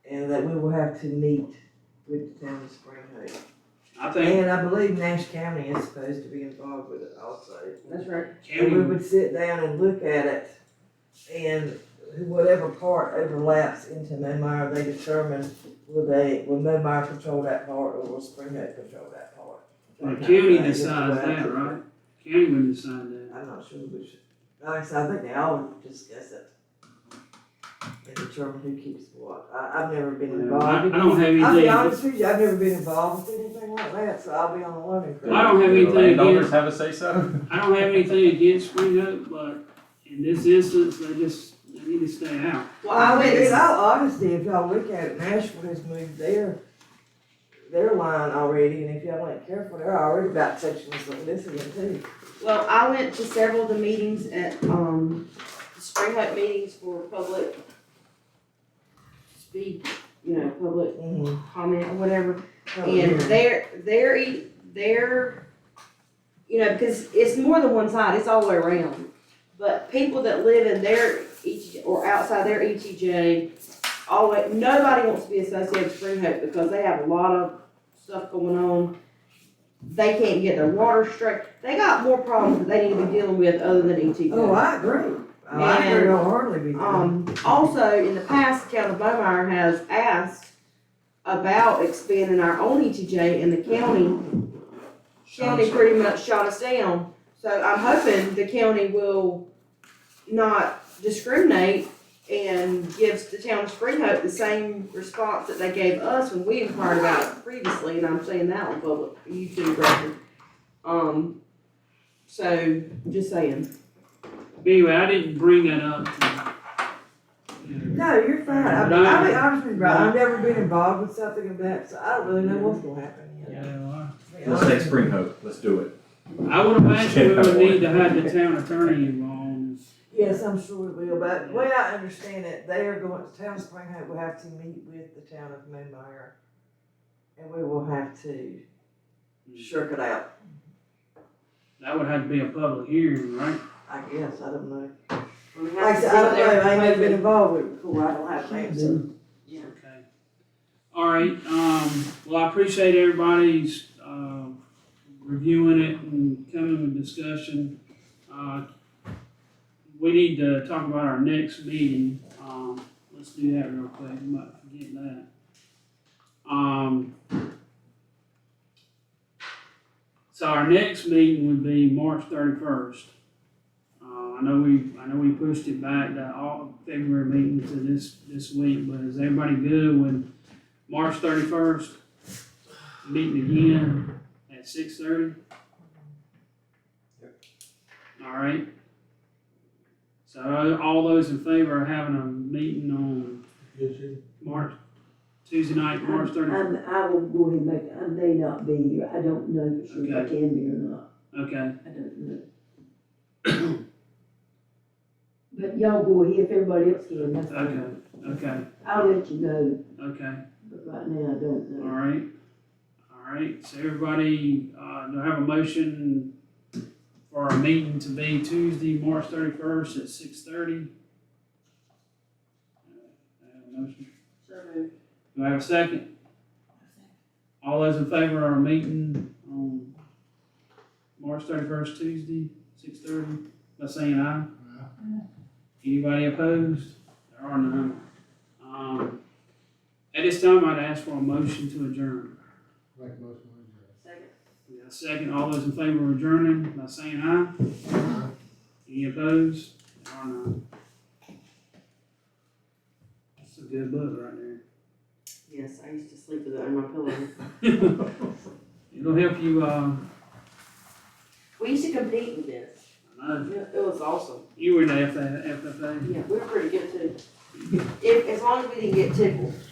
and that we will have to meet with the town of Spring Hope.
I think
And I believe Nash County is supposed to be involved with it also.
That's right.
And we
county,
would sit down and look at it, and whatever part overlaps into Memar, they determine will Memar control that part, or will Spring Hope control that part?
the county decides that, right? County would decide that.
I'm not sure which, like I said, I think they all discuss it. And determine who keeps what. I've never been involved.
I don't have
I'll be
anything,
honest with you, I've never been involved with anything like that, so I'll be on the learning curve.
I don't have
Do the
anything
landowners
against,
have a say so?
I don't have anything against Spring Hope, but in this instance, they need to stay out.
Well, I went
In
to,
all honesty, if y'all look at it, Nashville has moved their line already, and if y'all ain't careful, they're already about touching us on this again too.
well, I went to several of the meetings at, Spring Hope meetings for public speak, public comment or whatever. And they're, because it's more than one side, it's all the way around. But people that live in their or outside their ETJ, nobody wants to be associated with Spring Hope because they have a lot of stuff going on. They can't get their water straight. They got more problems that they need to be dealing with other than ETJ.
Oh, I agree. I agree wholeheartedly with you.
Also, in the past, the town of Beaumont has asked about expanding our own ETJ, and the county pretty much shot us down. So I'm hoping the county will not discriminate and gives the town of Spring Hope the same response that they gave us when we inquired about it previously, and I'm saying that on public YouTube record. So, just saying.
Anyway, I didn't bring that up.
No, you're fine. I mean, honestly, bro, I've never been involved with something of that, so I don't really know what's gonna happen yet.
Yeah, well,
Let's take Spring Hope, let's do it.
I would imagine we would need to have the town attorney involved.
Yes, I'm sure it will, but the way I understand it, they are going, the town of Spring Hope will have to meet with the town of Moonmire. And we will have to shirk it out,
That would have to be a public hearing, right?
I guess, I don't know.
We have
Like I
to
said,
see
I
what
don't know,
they're
I ain't never been
proposing.
involved with it before, I don't have an answer.
Okay. All right, well, I appreciate everybody's, reviewing it and coming with discussion. We need to talk about our next meeting. Let's do that real quick. I might forget that. So our next meeting would be March 31st. I know we pushed it back to all February meeting to this week, but is everybody good with March 31st? Meeting again at 6:30? All right. So all those in favor of having a meeting on Tuesday night, March 31st?
I will go ahead and make, I may not be here, I don't know for sure if I can be or not,
Okay,
I don't know. But y'all go ahead, if everybody else can, that's fine.
okay,
I'll let you know,
okay.
but right now I don't
All
know.
right, so everybody, do I have a motion for our meeting to be Tuesday, March 31st at 6:30? I have a motion.
So moved.
Do I have a second? All those in favor of our meeting on March 31st, Tuesday, 6:30, by saying aye? Anybody opposed? There are none. At this time, I'd ask for a motion to adjourn.
Make a motion to
Second.
We got a second. All those in favor of adjourning by saying aye?
adjourn.
Any opposed? There are none. That's a good book right there.
Yes, I used to sleep with it under my pillow.
It'll help you,
We used to compete with this.
I know.
It was awesome.
You were in the FFA.
Yeah, we were pretty good too. As long as we didn't get tickled.